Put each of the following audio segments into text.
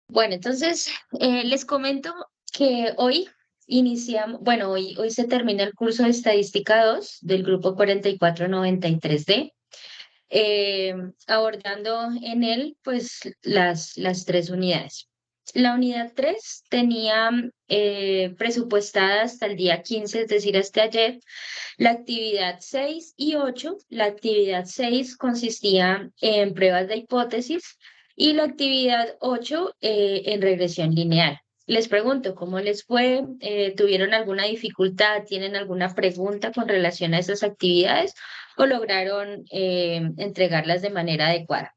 Bueno, entonces les comento que hoy iniciamos, bueno, hoy se termina el curso de Estadística 2 del grupo 4493D, eh, abordando en él pues las tres unidades. La unidad 3 tenía presupuestada hasta el día 15, es decir, hasta ayer, la actividad 6 y 8. La actividad 6 consistía en pruebas de hipótesis y la actividad 8 en regresión lineal. Les pregunto, ¿cómo les fue? ¿Tuvieron alguna dificultad? ¿Tienen alguna pregunta con relación a esas actividades o lograron entregarlas de manera adecuada?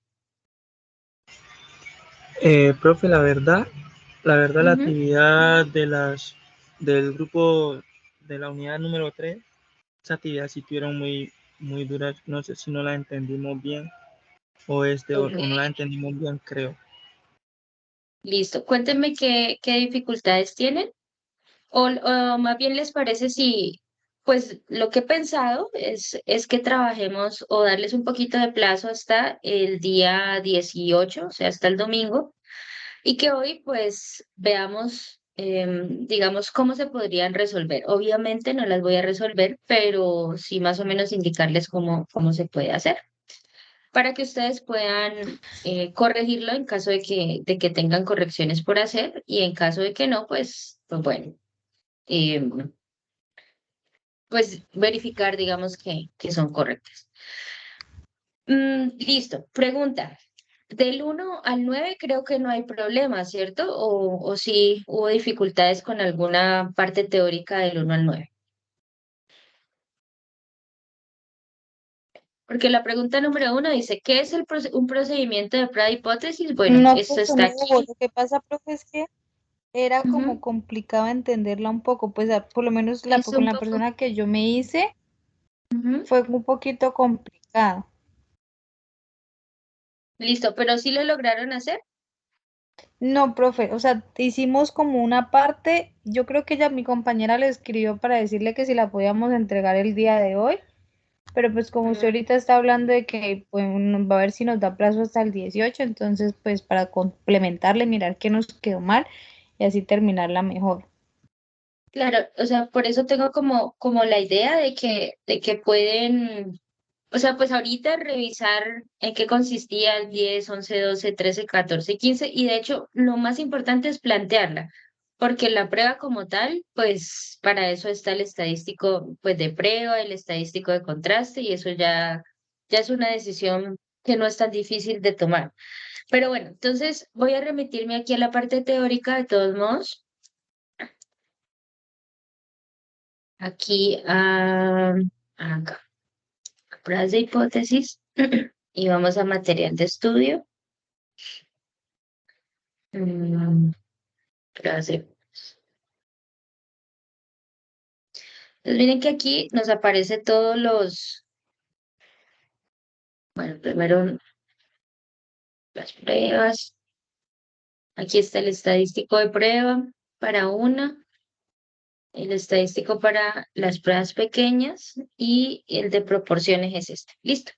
Profe, la verdad, la Ujú. actividad del grupo de la unidad número 3, esa actividad sí tuvieron muy duras, no sé si no la entendimos bien Ok, o no la entendimos bien, creo. listo. Cuéntenme qué dificultades tienen. O más bien les parece si, pues lo que he pensado es que trabajemos o darles un poquito de plazo hasta el día 18, o sea, hasta el domingo, y que hoy pues veamos, digamos, cómo se podrían resolver. Obviamente no las voy a resolver, pero sí más o menos indicarles cómo se puede hacer para que ustedes puedan corregirlo en caso de que tengan correcciones por hacer y en caso de que no, pues bueno. em, pues verificar, digamos, que son correctas. Listo. Pregunta. Del 1 al 9 creo que no hay problema, ¿cierto? O sí hubo dificultades con alguna parte teórica del 1 al 9. Porque la pregunta número 1 dice, ¿qué es un procedimiento de prueba de hipótesis? Bueno, No, esto profe, está no hubo. aquí. Lo que pasa, profe, es que era como Ujú. complicado entenderla un poco, pues por lo menos Es con un la poco. persona que yo me hice Ujú. fue un poquito complicado. Listo, pero sí lo lograron hacer. No, profe, o sea, hicimos como una parte, yo creo que mi compañera le escribió para decirle que si la podíamos entregar el día de hoy, pero pues como usted Mm. ahorita está hablando de que pues, va a ver si nos da plazo hasta el 18, entonces pues para complementarle, mirar qué nos quedó mal y así terminarla mejor. Claro, o sea, por eso tengo como la idea de que pueden. O sea, pues ahorita revisar en qué consistía el 10, 11, 12, 13, 14, 15 y de hecho lo más importante es plantearla, porque la prueba como tal, pues para eso está el estadístico pues de prueba, el estadístico de contraste y eso ya es una decisión que no es tan difícil de tomar. Pero bueno, entonces voy a remitirme aquí a la parte teórica de todos modos, aquí acá, pruebas de hipótesis y vamos a material de estudio. Frase. Entonces miren que aquí nos aparece todos bueno, primero las pruebas. Aquí está el estadístico de prueba para una, el estadístico para las pruebas pequeñas y el de proporciones es este. Listo.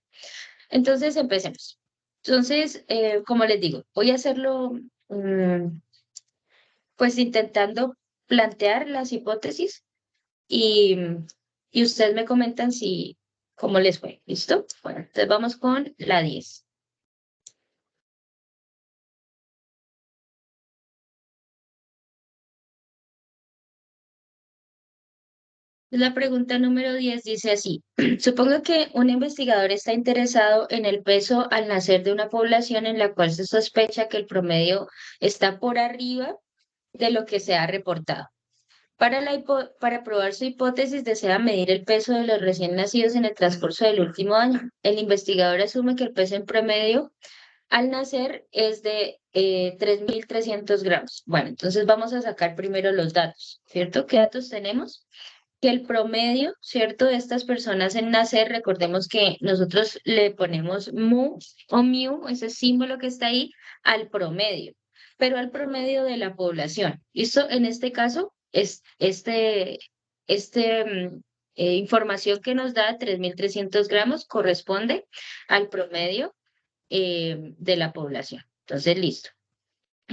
Entonces empecemos. Entonces, como les digo, voy a hacerlo pues intentando plantear las hipótesis y, y ustedes me comentan si, cómo les fue. ¿Listo? Bueno, entonces vamos con la 10. La pregunta número 10 dice así, supongo que un investigador está interesado en el peso al nacer de una población en la cual se sospecha que el promedio está por arriba de lo que se ha reportado. Para probar su hipótesis, desea medir el peso de los recién nacidos en el transcurso del último año. El investigador asume que el peso en promedio al nacer es de 3.300 gramos. Bueno, entonces vamos a sacar primero los datos, ¿cierto? ¿Qué datos tenemos? Que el promedio, ¿cierto? De estas personas en nacer, recordemos que nosotros le ponemos mu o miu, ese símbolo que está ahí, al promedio, pero al promedio de la población. ¿Listo? En este caso, es este información que nos da 3.300 gramos corresponde al promedio de la población. Entonces, listo.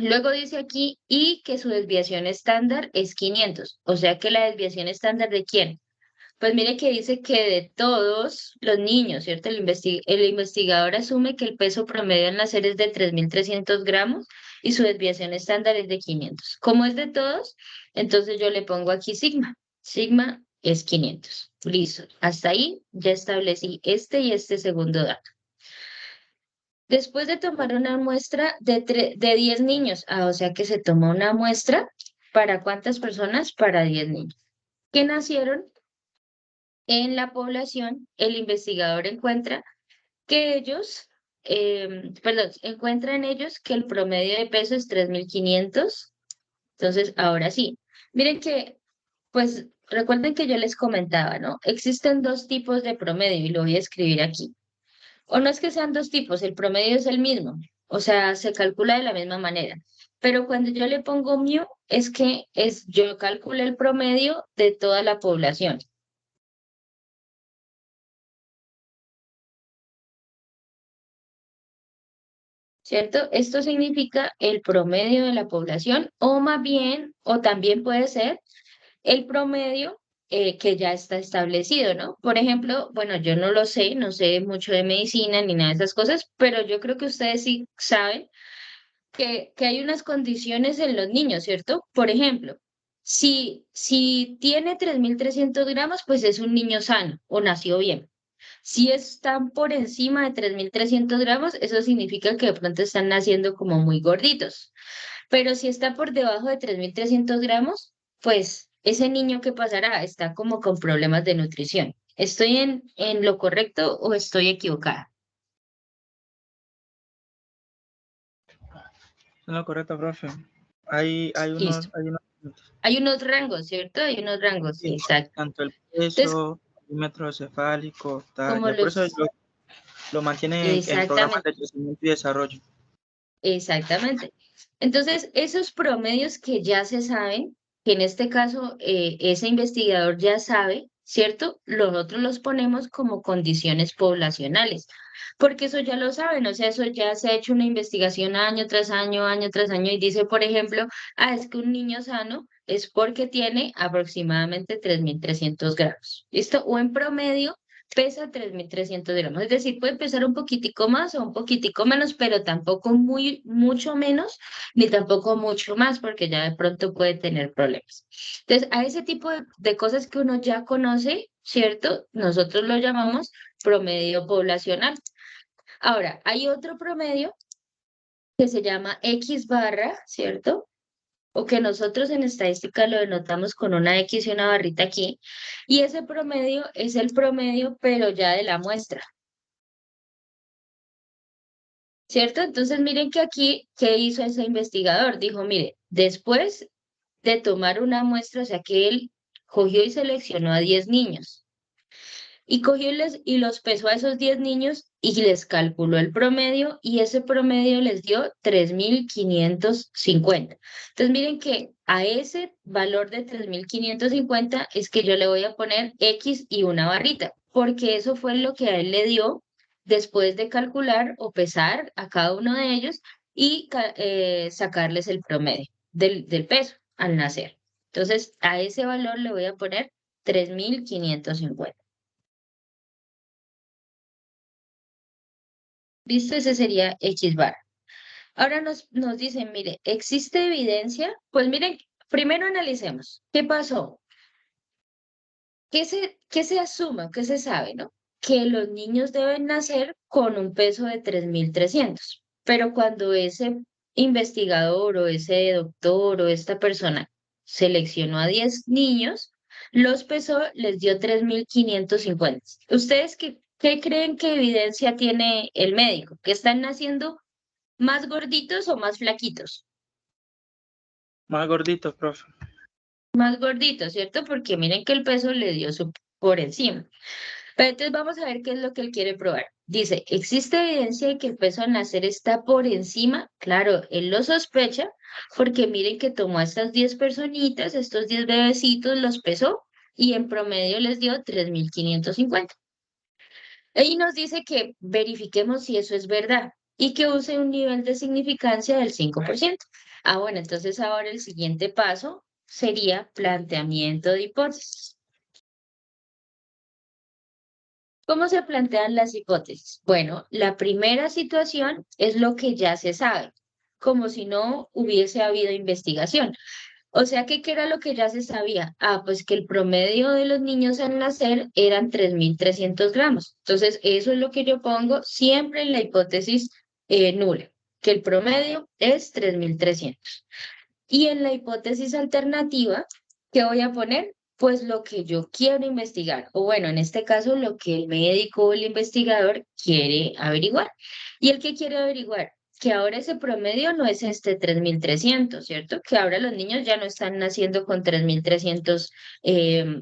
Luego dice aquí, y que su desviación estándar es 500. O sea que la desviación estándar ¿de quién? Pues mire que dice que de todos los niños, ¿cierto? El investigador asume que el peso promedio al nacer es de 3.300 gramos y su desviación estándar es de 500. Como es de todos, entonces yo le pongo aquí sigma. Sigma es 500. Listo. Hasta ahí ya establecí este y este segundo dato. Después de tomar una muestra de 10 niños, o sea que se tomó una muestra, ¿para cuántas personas? Para 10 niños que nacieron en la población. El investigador encuentra que ellos, encuentra en ellos que el promedio de peso es 3.500. Entonces, ahora sí, miren que, pues, recuerden que yo les comentaba, ¿no? Existen dos tipos de promedio y lo voy a escribir aquí. O no es que sean dos tipos, el promedio es el mismo, o sea, se calcula de la misma manera. Pero cuando yo le pongo mu, es que yo calculo el promedio de toda la población. ¿Cierto? Esto significa el promedio de la población o más bien, o también puede ser el promedio que ya está establecido, ¿no? Por ejemplo, bueno, yo no lo sé, no sé mucho de medicina ni nada de esas cosas, pero yo creo que ustedes sí saben que hay unas condiciones en los niños, ¿cierto? Por ejemplo, si tiene 3.300 gramos, pues es un niño sano o nació bien. Si están por encima de 3.300 gramos, eso significa que de pronto están naciendo como muy gorditos. Pero si está por debajo de 3.300 gramos, pues ese niño que pasará está como con problemas de nutrición. ¿Estoy en lo correcto o estoy equivocada? Es lo correcto, profe. Listo. Hay unos Hay unos rangos, ¿cierto? Hay unos rangos, sí, exacto. tanto el Entonces, peso, perímetro cefálico, como talla. Por eso los... lo mantiene en programas Exactamente. de crecimiento y desarrollo. Exactamente. Entonces, esos promedios que ya se saben, que en este caso ese investigador ya sabe, ¿cierto? Nosotros los ponemos como condiciones poblacionales, porque eso ya lo saben, o sea, eso ya se ha hecho una investigación año tras año, y dice, por ejemplo, es que un niño sano es porque tiene aproximadamente 3.300 gramos, ¿listo? O en promedio pesa 3.300 gramos. Es decir, puede pesar un poquitico más o un poquitico menos, pero tampoco mucho menos, ni tampoco mucho más, porque ya de pronto puede tener problemas. Entonces, a ese tipo de cosas que uno ya conoce, ¿cierto? Nosotros lo llamamos promedio poblacional. Ahora, hay otro promedio que se llama X barra, ¿cierto? O que nosotros en estadística lo denotamos con una X y una barrita aquí, y ese promedio es el promedio, pero ya de la muestra, ¿cierto? Entonces miren que aquí, ¿qué hizo ese investigador? Dijo, mire, después de tomar una muestra, o sea que él cogió y seleccionó a 10 niños, y cogió y los pesó a esos 10 niños y les calculó el promedio, y ese promedio les dio 3.550. Entonces miren que a ese valor de 3.550 es que yo le voy a poner X y una barrita, porque eso fue lo que a él le dio después de calcular o pesar a cada uno de ellos y sacarles el promedio del peso al nacer. Entonces a ese valor le voy a poner 3.550. ¿Listo? Ese sería X bar. Ahora nos dicen, mire, ¿existe evidencia? Pues miren, primero analicemos. ¿Qué pasó? ¿Qué se asuma? ¿Qué se sabe, no? Que los niños deben nacer con un peso de 3.300. Pero cuando ese investigador o ese doctor o esta persona seleccionó a 10 niños, los pesó, les dio 3.550. ¿Ustedes qué creen que evidencia tiene el médico? ¿Que están naciendo más gorditos o más flaquitos? Más gorditos, profe. Más gorditos, ¿cierto? Porque miren que el peso le dio por encima. Pero entonces vamos a ver qué es lo que él quiere probar. Dice, ¿existe evidencia de que el peso al nacer está por encima? Claro, él lo sospecha porque miren que tomó a estas 10 personitas, estos 10 bebecitos, los pesó y en promedio les dio 3.550. Y nos dice que verifiquemos si eso es verdad. y que use un nivel de significancia del 5%. Ah, bueno, entonces ahora el siguiente paso sería planteamiento de hipótesis. ¿Cómo se plantean las hipótesis? Bueno, la primera situación es lo que ya se sabe, como si no hubiese habido investigación. O sea que, ¿qué era lo que ya se sabía? Ah, pues que el promedio de los niños al nacer eran 3.300 gramos. Entonces, eso es lo que yo pongo siempre en la hipótesis nula, que el promedio es 3.300. Y en la hipótesis alternativa, ¿qué voy a poner? Pues lo que yo quiero investigar, o bueno, en este caso, lo que el médico o el investigador quiere averiguar. ¿Y el que quiere averiguar? Que ahora ese promedio no es este 3.300, ¿cierto? Que ahora los niños ya no están naciendo con 3.300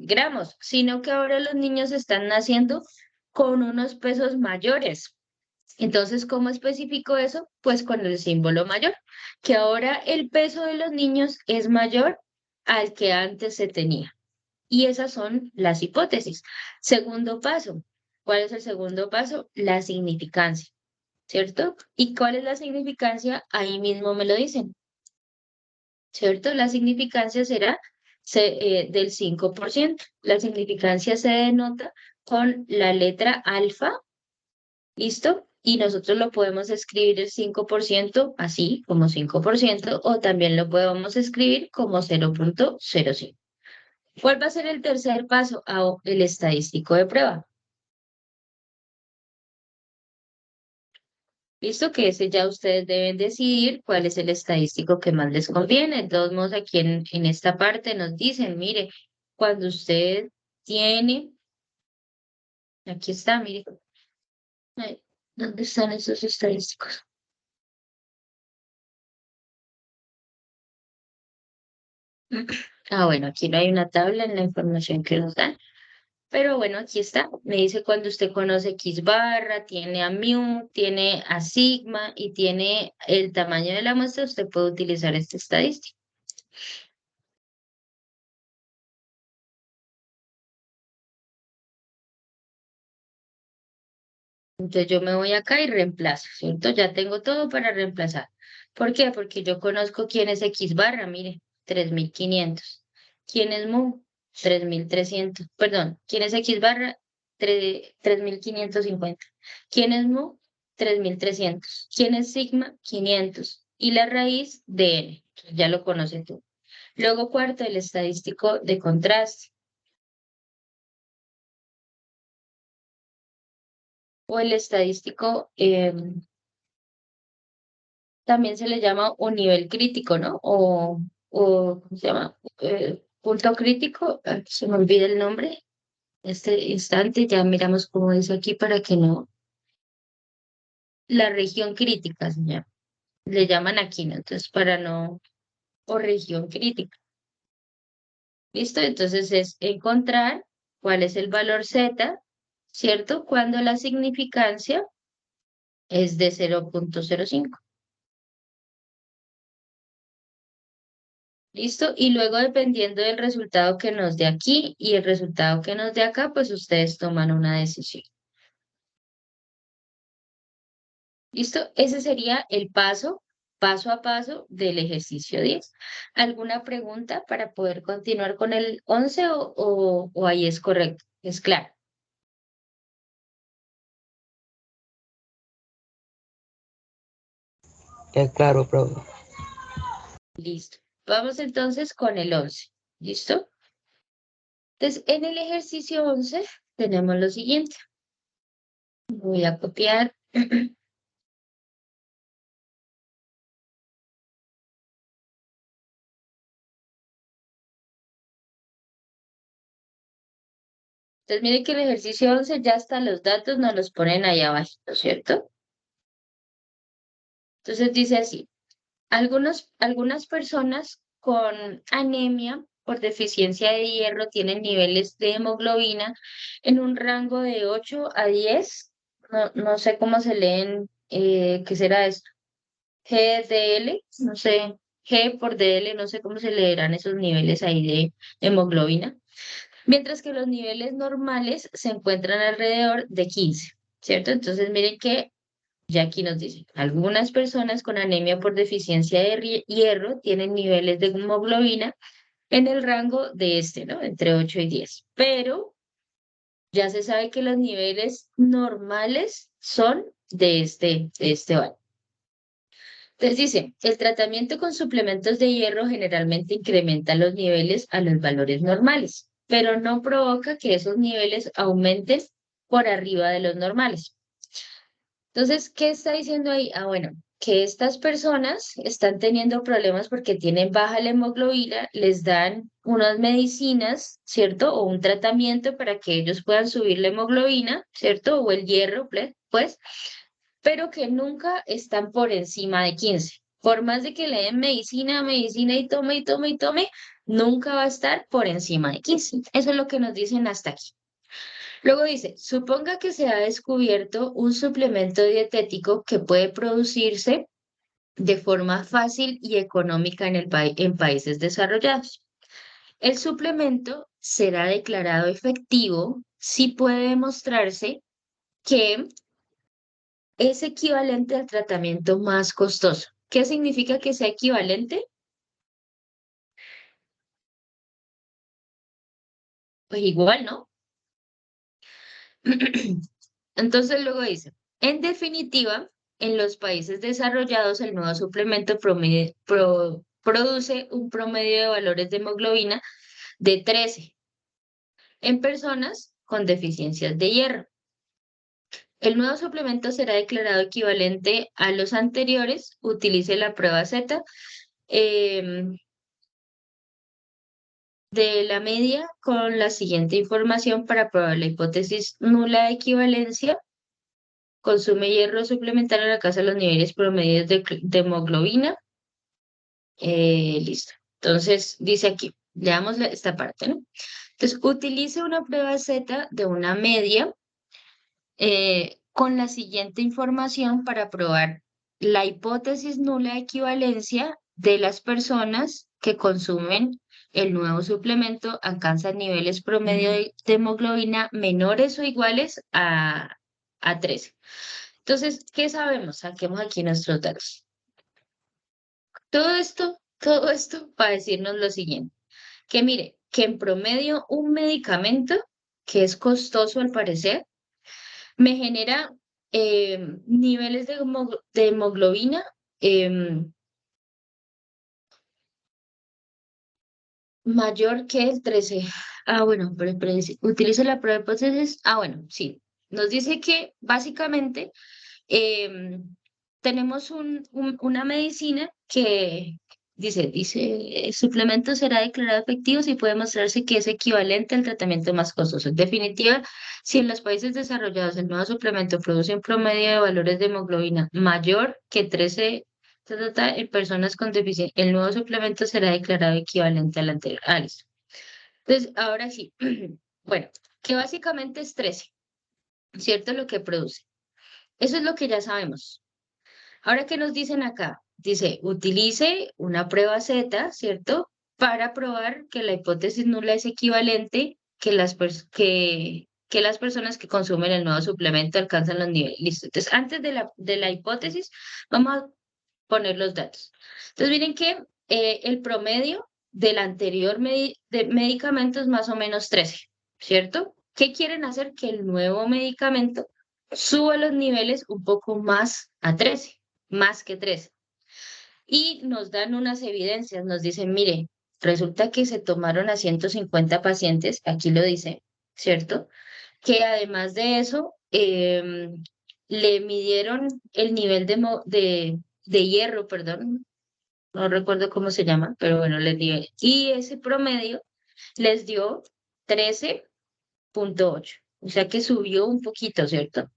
gramos, sino que ahora los niños están naciendo con unos pesos mayores. Entonces, ¿cómo especifico eso? Pues con el símbolo mayor, que ahora el peso de los niños es mayor al que antes se tenía. Y esas son las hipótesis. Segundo paso. ¿Cuál es el segundo paso? La significancia, ¿cierto? ¿Y cuál es la significancia? Ahí mismo me lo dicen, ¿cierto? La significancia será del 5%. La significancia se denota con la letra alfa. ¿Listo? Y nosotros lo podemos escribir el 5% así como 5% o también lo podemos escribir como 0.05. ¿Cuál va a ser el tercer paso? Ah, el estadístico de prueba. ¿Listo? Que ese ya ustedes deben decidir cuál es el estadístico que más les conviene. De todos modos, aquí en esta parte nos dicen, mire, cuando usted tiene, aquí está, mire, ay, ¿dónde están esos estadísticos? Ah, bueno, aquí no hay una tabla en la información que nos dan. Pero bueno, aquí está. Me dice cuando usted conoce X barra, tiene a mu, tiene a sigma y tiene el tamaño de la muestra, usted puede utilizar esta estadística. Entonces yo me voy acá y reemplazo, ¿cierto? Ya tengo todo para reemplazar. ¿Por qué? Porque yo conozco quién es X barra, mire, 3.500. ¿Quién es mu? 3.300. Perdón, ¿quién es X barra? 3.550. ¿Quién es mu? 3.300. ¿Quién es sigma? 500. Y la raíz de n. Ya lo conoces tú. Luego cuarto, el estadístico de contraste. O el estadístico también se le llama un nivel crítico, ¿no? ¿Cómo se llama? Punto crítico, se me olvida el nombre. Este instante, ya miramos cómo dice aquí para que no. La región crítica se llama. Le llaman aquí, ¿no? Entonces, para no, o región crítica. ¿Listo? Entonces es encontrar cuál es el valor Z, ¿cierto? Cuando la significancia es de 0.05. ¿Listo? Y luego dependiendo del resultado que nos dé aquí y el resultado que nos dé acá, pues ustedes toman una decisión. ¿Listo? Ese sería el paso a paso del ejercicio 10. ¿Alguna pregunta para poder continuar con el 11 o ahí es correcto? Es claro. Es claro, profe. Listo. Vamos entonces con el 11. ¿Listo? Entonces, en el ejercicio 11 tenemos lo siguiente. Voy a copiar. Entonces, miren que el ejercicio 11 ya hasta los datos nos los ponen ahí abajo, ¿cierto? Entonces dice así, algunas personas con anemia por deficiencia de hierro tienen niveles de hemoglobina en un rango de 8 a 10. No sé cómo se leen, ¿qué será esto? GDL, no sé, G por DL, no sé cómo se leerán esos niveles ahí de hemoglobina. Mientras que los niveles normales se encuentran alrededor de 15, ¿cierto? Entonces miren que Ya aquí nos dice, algunas personas con anemia por deficiencia de hierro tienen niveles de hemoglobina en el rango de ¿no? Entre 8 y 10. Pero ya se sabe que los niveles normales son de este valor. Entonces dice, el tratamiento con suplementos de hierro generalmente incrementa los niveles a los valores normales, pero no provoca que esos niveles aumenten por arriba de los normales. Entonces, ¿qué está diciendo ahí? Ah, bueno, que estas personas están teniendo problemas porque tienen baja la hemoglobina, les dan unas medicinas, ¿cierto? O un tratamiento para que ellos puedan subir la hemoglobina, ¿cierto? O el hierro, pues, pero que nunca están por encima de 15. Por más de que le den medicina, medicina y tome y tome y tome, nunca va a estar por encima de 15. Eso es lo que nos dicen hasta aquí. Luego dice, suponga que se ha descubierto un suplemento dietético que puede producirse de forma fácil y económica en países desarrollados. El suplemento será declarado efectivo si puede demostrarse que es equivalente al tratamiento más costoso. ¿Qué significa que sea equivalente? Pues igual, ¿no? Entonces luego dice, en definitiva, en los países desarrollados el nuevo suplemento produce un promedio de valores de hemoglobina de 13 en personas con deficiencias de hierro. El nuevo suplemento será declarado equivalente a los anteriores. Utilice la prueba Z de la media con la siguiente información para probar la hipótesis nula de equivalencia. Consume hierro suplementario en la casa de los niveles promedios de hemoglobina. Listo. Entonces, dice aquí, leamos esta parte, ¿no? Entonces, utilice una prueba Z de una media con la siguiente información para probar la hipótesis nula de equivalencia de las personas que consumen el nuevo suplemento, alcanzan niveles promedio de hemoglobina menores o iguales a 13. Entonces, ¿qué sabemos? Saquemos aquí nuestros datos. Todo esto para decirnos lo siguiente, que mire, que en promedio un medicamento que es costoso al parecer, me genera niveles de hemoglobina mayor que el 13. Ah, bueno, pero dice, utiliza la prueba de hipótesis. Ah, bueno, sí. Nos dice que básicamente tenemos una medicina que dice, el suplemento será declarado efectivo si puede mostrarse que es equivalente al tratamiento más costoso. En definitiva, si en los países desarrollados el nuevo suplemento produce un promedio de valores de hemoglobina mayor que 13 en personas con deficiencia, el nuevo suplemento será declarado equivalente al anterior. Ah, listo. Entonces, ahora sí, bueno, que básicamente es 13, ¿cierto? Lo que produce. Eso es lo que ya sabemos. Ahora, ¿qué nos dicen acá? Dice, utilice una prueba Z, ¿cierto? Para probar que la hipótesis nula es equivalente que las personas que consumen el nuevo suplemento alcanzan los niveles. Listo. Entonces, antes de la hipótesis, vamos a poner los datos. Entonces, miren que el promedio del anterior de medicamento es más o menos 13, ¿cierto? ¿Qué quieren hacer? Que el nuevo medicamento suba los niveles un poco más a 13, más que 13. Y nos dan unas evidencias, nos dicen, mire, resulta que se tomaron a 150 pacientes, aquí lo dice, ¿cierto? Que además de eso, le midieron el nivel de hierro, perdón, no recuerdo cómo se llama, pero bueno, les dio. Y ese promedio les dio 13,8, o sea que subió un poquito, ¿cierto?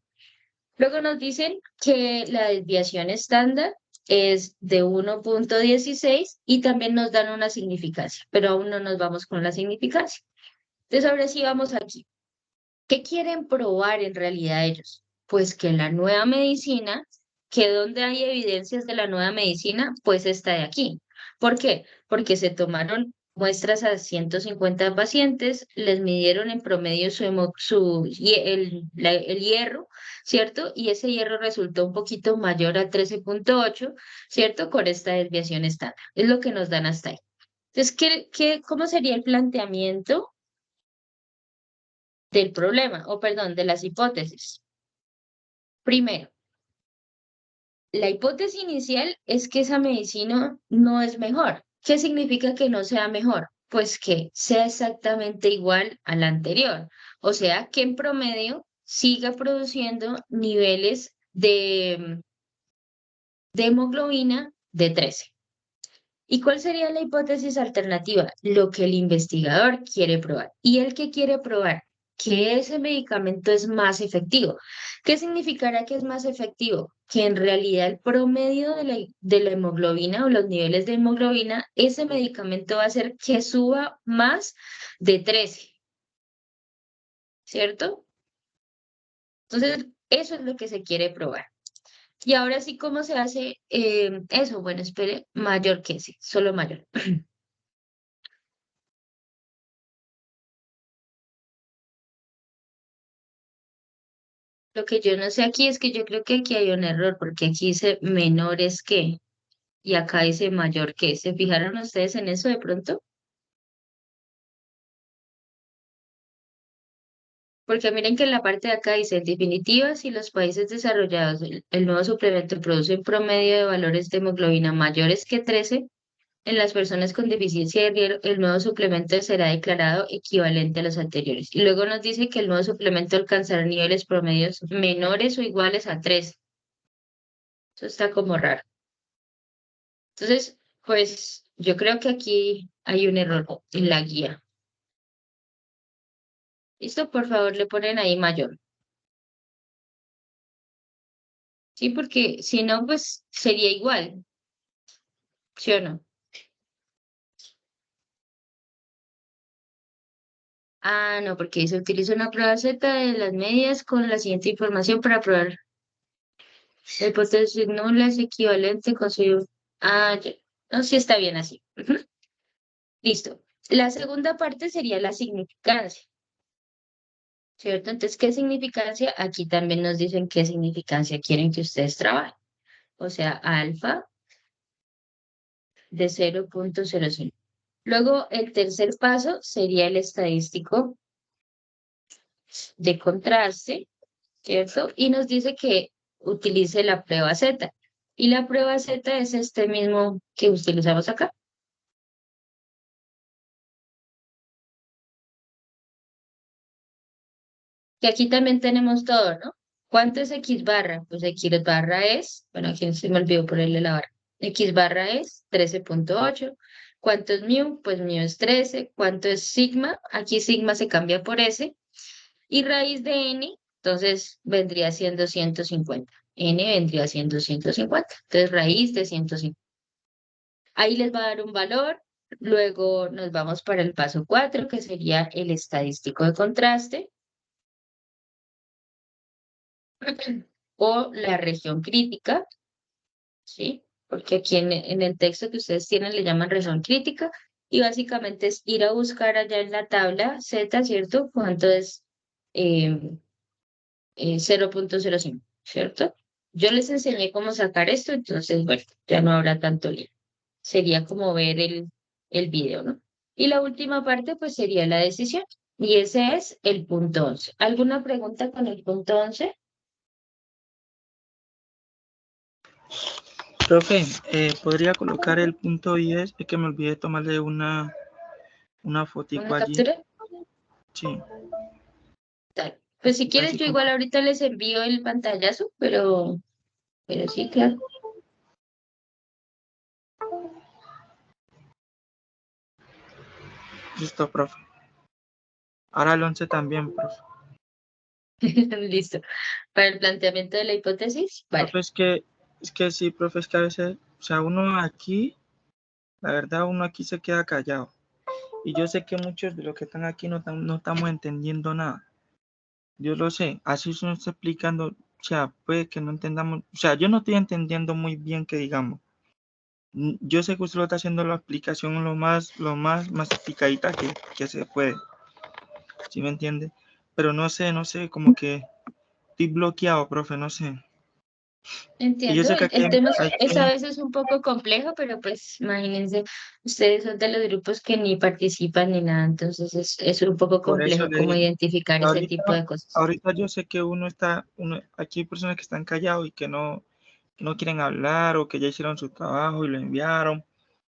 Luego nos dicen que la desviación estándar es de 1,16 y también nos dan una significancia, pero aún no nos vamos con la significancia. Entonces ahora sí vamos aquí. ¿Qué quieren probar en realidad ellos? Pues que la nueva medicina, que donde hay evidencias de la nueva medicina, pues está de aquí. ¿Por qué? Porque se tomaron muestras a 150 pacientes, les midieron en promedio el hierro, ¿cierto? Y ese hierro resultó un poquito mayor a 13.8, ¿cierto? Con esta desviación estándar. Es lo que nos dan hasta ahí. Entonces, cómo sería el planteamiento del problema, o perdón, de las hipótesis? Primero, la hipótesis inicial es que esa medicina no es mejor. ¿Qué significa que no sea mejor? Pues que sea exactamente igual a la anterior. O sea, que en promedio siga produciendo niveles de hemoglobina de 13. ¿Y cuál sería la hipótesis alternativa? Lo que el investigador quiere probar. ¿Y el que quiere probar? Que ese medicamento es más efectivo. ¿Qué significará que es más efectivo? Que en realidad el promedio de la hemoglobina o los niveles de hemoglobina, ese medicamento va a hacer que suba más de 13, ¿cierto? Entonces, eso es lo que se quiere probar. Y ahora sí, ¿cómo se hace eso? Bueno, espere, mayor que ese, solo mayor. Lo que yo no sé aquí es que yo creo que aquí hay un error, porque aquí dice menores que, y acá dice mayor que. ¿Se fijaron ustedes en eso de pronto? Porque miren que en la parte de acá dice, en definitiva, si los países desarrollados el nuevo suplemento produce un promedio de valores de hemoglobina mayores que 13, en las personas con deficiencia de hierro, el nuevo suplemento será declarado equivalente a los anteriores. Y luego nos dice que el nuevo suplemento alcanzará niveles promedios menores o iguales a 13. Eso está como raro. Entonces, pues yo creo que aquí hay un error en la guía. ¿Listo? Por favor, le ponen ahí mayor. Sí, porque si no, pues sería igual, ¿sí o no? Ah, no, porque se utiliza una prueba Z de las medias con la siguiente información para probar la hipótesis nula es equivalente con su... Ah, ya. No, sí está bien así. Ujú. Listo. La segunda parte sería la significancia, ¿cierto? Entonces, ¿qué significancia? Aquí también nos dicen qué significancia quieren que ustedes trabajen. O sea, alfa de 0.05. Luego, el tercer paso sería el estadístico de contraste, ¿cierto? Y nos dice que utilice la prueba Z. Y la prueba Z es este mismo que utilizamos acá. Que aquí también tenemos todo, ¿no? ¿Cuánto es X barra? Pues X barra es, bueno, aquí se me olvidó ponerle la barra. X barra es 13.8. ¿Cuánto es mu? Pues mu es 13. ¿Cuánto es sigma? Aquí sigma se cambia por S. Y raíz de n, entonces vendría siendo 150. N vendría siendo 150. Entonces raíz de 150. Ahí les va a dar un valor. Luego nos vamos para el paso 4, que sería el estadístico de contraste o la región crítica, ¿sí? Porque aquí en el texto que ustedes tienen le llaman región crítica y básicamente es ir a buscar allá en la tabla Z, ¿cierto? ¿Cuánto es 0.05, ¿cierto? Yo les enseñé cómo sacar esto, entonces, bueno, ya no habrá tanto lío. Sería como ver el video, ¿no? Y la última parte, pues, sería la decisión. Y ese es el punto 11. ¿Alguna pregunta con el punto 11? Profe, ¿podría colocar el punto 10? Es que me olvidé tomarle una fotico ¿Una allí. captura? Sí. Dale. Pues si quieres, Así yo como... igual ahorita les envío el pantallazo, pero sí, claro. Listo, profe. Ahora el 11 también, profe. Listo. Para el planteamiento de la hipótesis, vale. Profe, es que sí, profe, es que a veces, o sea, uno aquí, la verdad, uno aquí se queda callado. Y yo sé que muchos de los que están aquí no estamos entendiendo nada. Yo lo sé, así se nos está explicando, o sea, puede que no entendamos, o sea, yo no estoy entendiendo muy bien que digamos, Yo sé que usted lo está haciendo la aplicación lo más masificadita que se puede, ¿sí me entiende? Pero no sé, como que estoy bloqueado, profe, no sé. Y yo Entiendo, sé que el tema hay es a que, veces un poco complejo, pero pues imagínense, ustedes son de los grupos que ni participan ni nada, entonces es un poco por eso complejo le cómo digo, identificar ese tipo ahorita, de cosas. ahorita yo sé que aquí hay personas que están callados y que no quieren hablar o que ya hicieron su trabajo y lo enviaron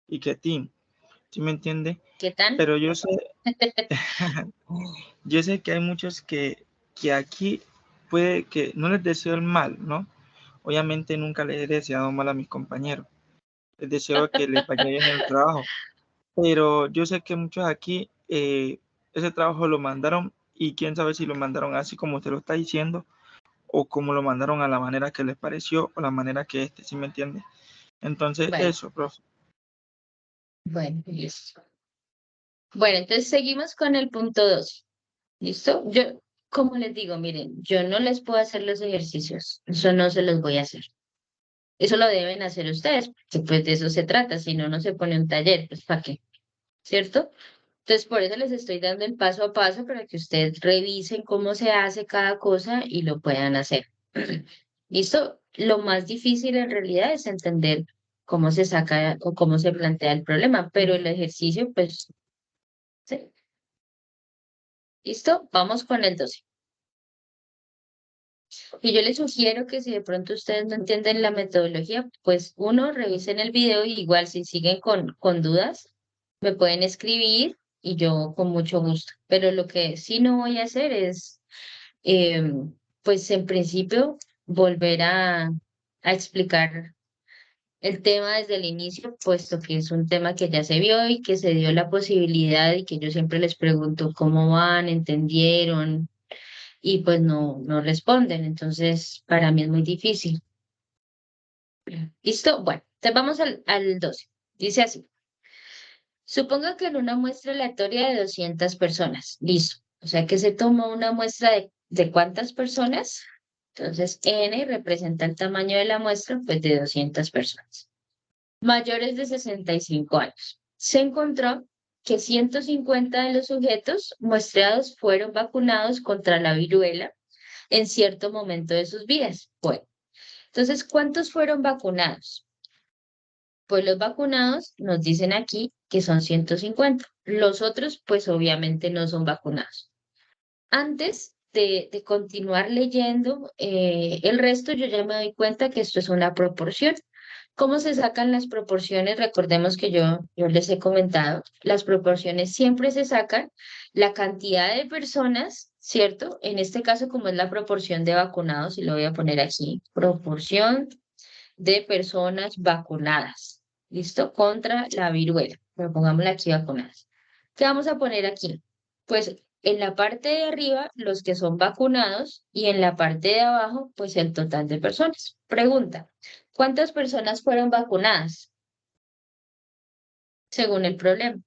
y que tin, ¿sí me entiende? ¿Qué tan? Pero yo sé que hay muchos que aquí puede que no les deseo el mal, ¿no? Obviamente nunca les he deseado mal a mis compañeros. Les deseo que les vaya bien el trabajo. Pero yo sé que muchos aquí ese trabajo lo mandaron y quién sabe si lo mandaron así como usted lo está diciendo o como lo mandaron a la manera que les pareció o la manera que ¿sí me entiende? Entonces, Bueno, eso, profe. bueno, listo. Bueno, entonces seguimos con el punto 2. ¿Listo? Yo, como les digo, miren, yo no les puedo hacer los ejercicios, eso no se los voy a hacer. Eso lo deben hacer ustedes, porque pues de eso se trata, si no, no se pone un taller, pues ¿para qué? ¿Cierto? Entonces, por eso les estoy dando el paso a paso para que ustedes revisen cómo se hace cada cosa y lo puedan hacer. ¿Listo? Lo más difícil en realidad es entender cómo se saca o cómo se plantea el problema, pero el ejercicio, pues, sí. ¿Listo? Vamos con el 12. Y yo les sugiero que si de pronto ustedes no entienden la metodología, pues uno, revisen el video y igual si siguen con dudas, me pueden escribir y yo con mucho gusto. Pero lo que sí no voy a hacer es, pues en principio, volver a explicar el tema desde el inicio, puesto que es un tema que ya se vio y que se dio la posibilidad y que yo siempre les pregunto cómo van, entendieron y pues no responden. Entonces, para mí es muy difícil. ¿Listo? Bueno, entonces vamos al 12. Dice así. Supongo que en una muestra aleatoria de 200 personas. Listo. O sea que se tomó una muestra de ¿cuántas personas? Entonces, N representa el tamaño de la muestra, pues de 200 personas. Mayores de 65 años. Se encontró que 150 de los sujetos muestreados fueron vacunados contra la viruela en cierto momento de sus vidas. Bueno, entonces, ¿cuántos fueron vacunados? Pues los vacunados nos dicen aquí que son 150. Los otros, pues obviamente no son vacunados. Antes de continuar leyendo el resto, yo ya me doy cuenta que esto es una proporción. ¿Cómo se sacan las proporciones? Recordemos que yo les he comentado, las proporciones siempre se sacan la cantidad de personas, ¿cierto? En este caso, como es la proporción de vacunados, y lo voy a poner aquí, proporción de personas vacunadas, ¿listo? Contra la viruela, pero pongámosla aquí vacunadas. ¿Qué vamos a poner aquí? Pues en la parte de arriba, los que son vacunados y en la parte de abajo, pues el total de personas. Pregunta, ¿cuántas personas fueron vacunadas según el problema?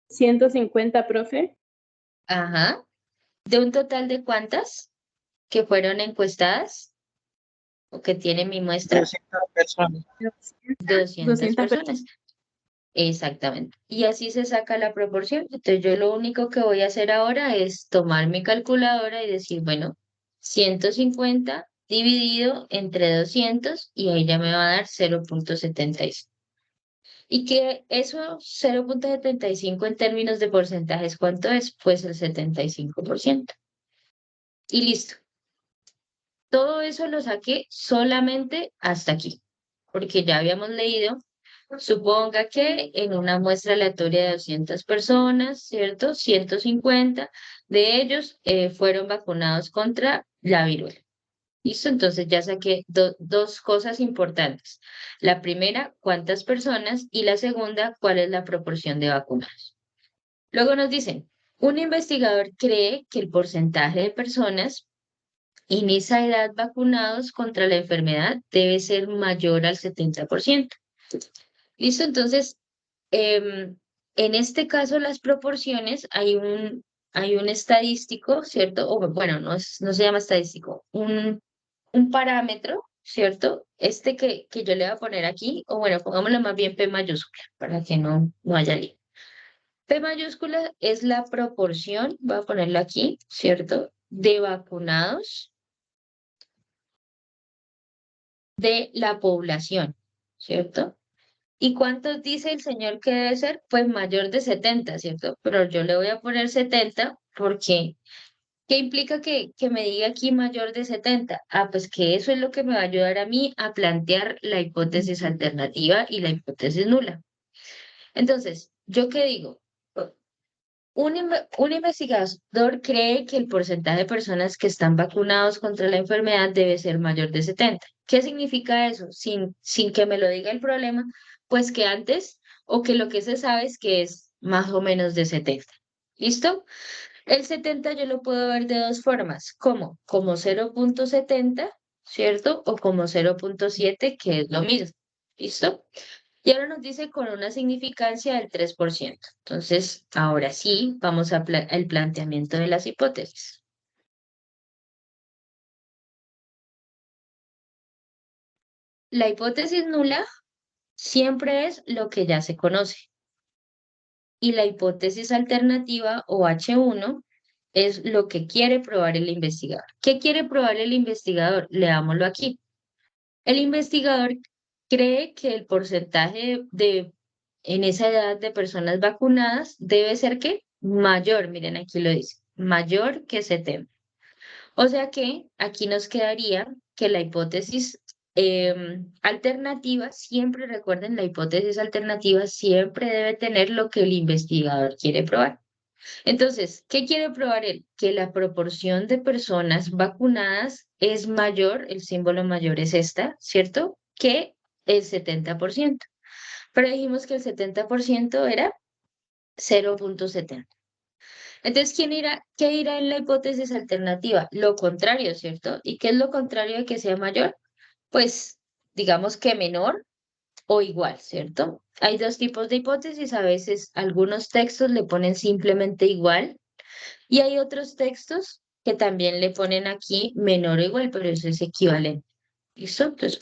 150, profe. Ajá. ¿De un total de cuántas que fueron encuestadas o que tiene mi muestra? 200 personas. 200 200 personas. personas. Exactamente. Y así se saca la proporción. Entonces yo lo único que voy a hacer ahora es tomar mi calculadora y decir, bueno, 150 dividido entre 200 y ahí ya me va a dar 0,75. Y que eso 0,75 en términos de porcentajes, ¿cuánto es? Pues el 75%. Y listo. Todo eso lo saqué solamente hasta aquí, porque ya habíamos leído. Suponga que en una muestra aleatoria de 200 personas, ¿cierto? 150 de ellos fueron vacunados contra la viruela. ¿Listo? Entonces ya saqué dos cosas importantes. La primera, cuántas personas y la segunda, cuál es la proporción de vacunados. Luego nos dicen, un investigador cree que el porcentaje de personas en esa edad vacunados contra la enfermedad debe ser mayor al 70%. ¿Listo? Entonces, en este caso, las proporciones, hay hay un estadístico, ¿cierto? O bueno, no se llama estadístico, un parámetro, ¿cierto? Este que yo le voy a poner aquí, o bueno, pongámoslo más bien P mayúscula, para que no haya lío. P mayúscula es la proporción, voy a ponerlo aquí, ¿cierto? De vacunados de la población, ¿cierto? ¿Y cuántos dice el señor que debe ser? Pues mayor de 70, ¿cierto? Pero yo le voy a poner 70 porque, ¿qué implica que me diga aquí mayor de 70? Ah, pues que eso es lo que me va a ayudar a mí a plantear la hipótesis alternativa y la hipótesis nula. Entonces, ¿yo qué digo? Un investigador cree que el porcentaje de personas que están vacunados contra la enfermedad debe ser mayor de 70. ¿Qué significa eso? Sin que me lo diga el problema, pues que antes o que lo que se sabe es que es más o menos de 70. ¿Listo? El 70 yo lo puedo ver de dos formas, como 0,70, ¿cierto? O como 0,7, que es lo mismo. ¿Listo? Y ahora nos dice con una significancia del 3%. Entonces, ahora sí, vamos al planteamiento de las hipótesis. La hipótesis nula siempre es lo que ya se conoce. Y la hipótesis alternativa o H1 es lo que quiere probar el investigador. ¿Qué quiere probar el investigador? Leámoslo aquí. El investigador cree que el porcentaje en esa edad de personas vacunadas debe ser ¿qué? Mayor, miren aquí lo dice, mayor que 70. O sea que aquí nos quedaría que la hipótesis alternativa, siempre recuerden, la hipótesis alternativa siempre debe tener lo que el investigador quiere probar. Entonces, ¿qué quiere probar él? Que la proporción de personas vacunadas es mayor, el símbolo mayor es esta, ¿cierto? Que el 70%. Pero dijimos que el 70% era 0,70. Entonces, ¿qué irá en la hipótesis alternativa? Lo contrario, ¿cierto? ¿Y qué es lo contrario de que sea mayor? Pues digamos que menor o igual, ¿cierto? Hay dos tipos de hipótesis, a veces algunos textos le ponen simplemente igual y hay otros textos que también le ponen aquí menor o igual, pero eso es equivalente. ¿Listo? Entonces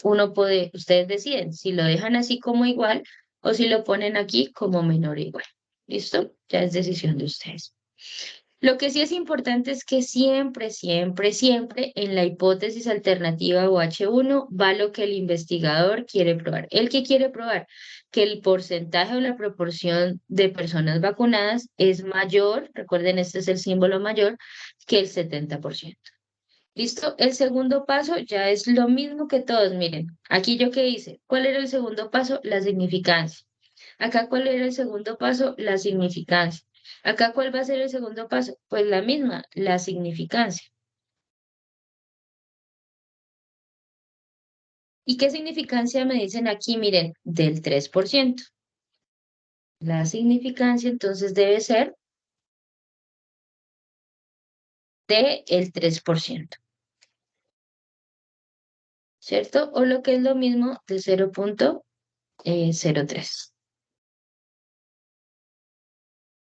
ustedes deciden si lo dejan así como igual o si lo ponen aquí como menor o igual. ¿Listo? Ya es decisión de ustedes. Lo que sí es importante es que siempre, siempre, siempre en la hipótesis alternativa o H1 va lo que el investigador quiere probar. ¿El que quiere probar? Que el porcentaje o la proporción de personas vacunadas es mayor, recuerden, este es el símbolo mayor, que el 70%. ¿Listo? El segundo paso ya es lo mismo que todos. Miren, aquí yo qué hice. ¿Cuál era el segundo paso? La significancia. Acá, ¿cuál era el segundo paso? La significancia. Acá, ¿cuál va a ser el segundo paso? Pues la misma, la significancia. ¿Y qué significancia me dicen aquí? Miren, del 3%. La significancia entonces debe ser del 3%, ¿cierto? O lo que es lo mismo de 0,03.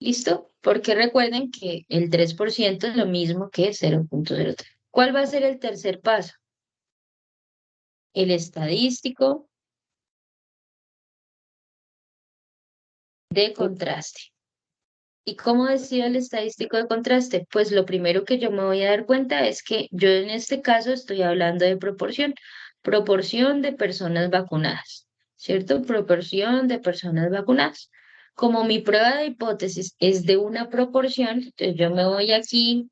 ¿Listo? Porque recuerden que el 3% es lo mismo que 0,03. ¿Cuál va a ser el tercer paso? El estadístico de contraste. ¿Y cómo decido el estadístico de contraste? Pues lo primero que yo me voy a dar cuenta es que yo en este caso estoy hablando de proporción de personas vacunadas, ¿cierto? Proporción de personas vacunadas. Como mi prueba de hipótesis es de una proporción, entonces yo me voy aquí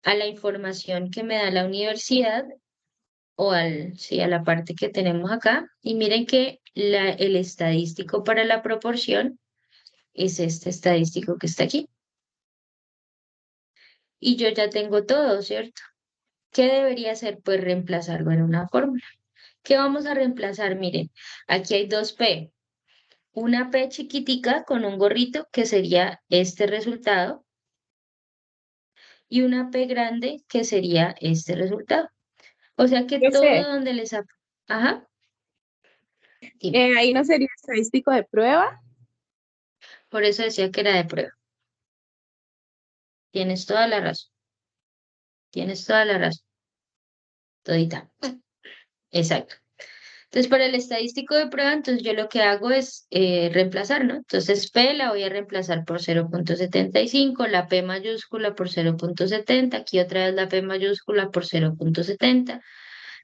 a la información que me da la universidad o sí, a la parte que tenemos acá y miren que el estadístico para la proporción es este estadístico que está aquí. Y yo ya tengo todo, ¿cierto? ¿Qué debería hacer? Pues reemplazarlo en una fórmula. ¿Qué vamos a reemplazar? Miren, aquí hay dos P. Una P chiquitica con un gorrito, que sería este resultado, y una P grande, que sería este resultado. O sea que Profe, todo donde les... Ajá, dime. ahí no sería estadístico de prueba. Por eso decía que era de prueba. Tienes toda la razón. Tienes toda la razón. Todita. Exacto. Entonces, para el estadístico de prueba, entonces yo lo que hago es reemplazar, ¿no? Entonces, P la voy a reemplazar por 0.75, la P mayúscula por 0.70, aquí otra vez la P mayúscula por 0.70,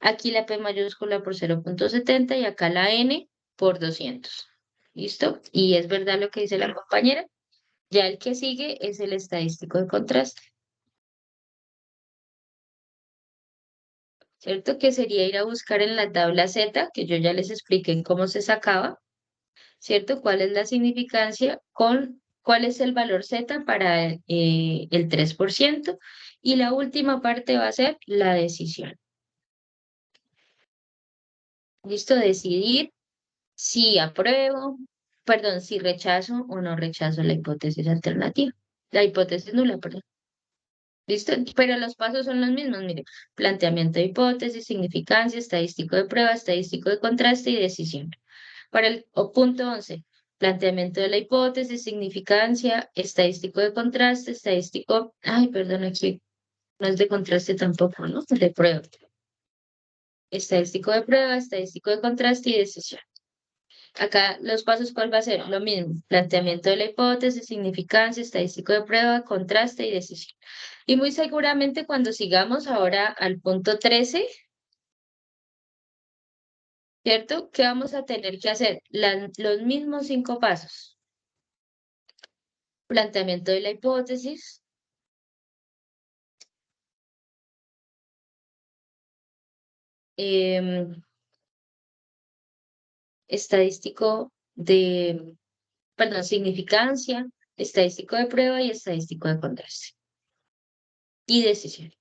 aquí la P mayúscula por 0.70 y acá la N por 200. ¿Listo? Y es verdad lo que dice la compañera. Ya el que sigue es el estadístico de contraste. ¿Cierto? Que sería ir a buscar en la tabla Z, que yo ya les expliqué cómo se sacaba, ¿cierto? ¿Cuál es la significancia con cuál es el valor Z para el 3%? Y la última parte va a ser la decisión. ¿Listo? Decidir si apruebo, perdón, si rechazo o no rechazo la hipótesis alternativa. La hipótesis nula, perdón. ¿Listo? Pero los pasos son los mismos, mire. Planteamiento de hipótesis, significancia, estadístico de prueba, estadístico de contraste y decisión. Para el punto 11, planteamiento de la hipótesis, significancia, estadístico de contraste, estadístico, ay, perdón, aquí no es de contraste tampoco, ¿no? De prueba. Estadístico de prueba, estadístico de contraste y decisión. Acá los pasos, ¿cuál va a ser? Lo mismo, planteamiento de la hipótesis, significancia, estadístico de prueba, contraste y decisión. Y muy seguramente cuando sigamos ahora al punto 13, ¿cierto? ¿Qué vamos a tener que hacer? Los mismos 5 pasos. Planteamiento de la hipótesis, estadístico de, perdón, significancia, estadístico de prueba y estadístico de contraste. Y decisión.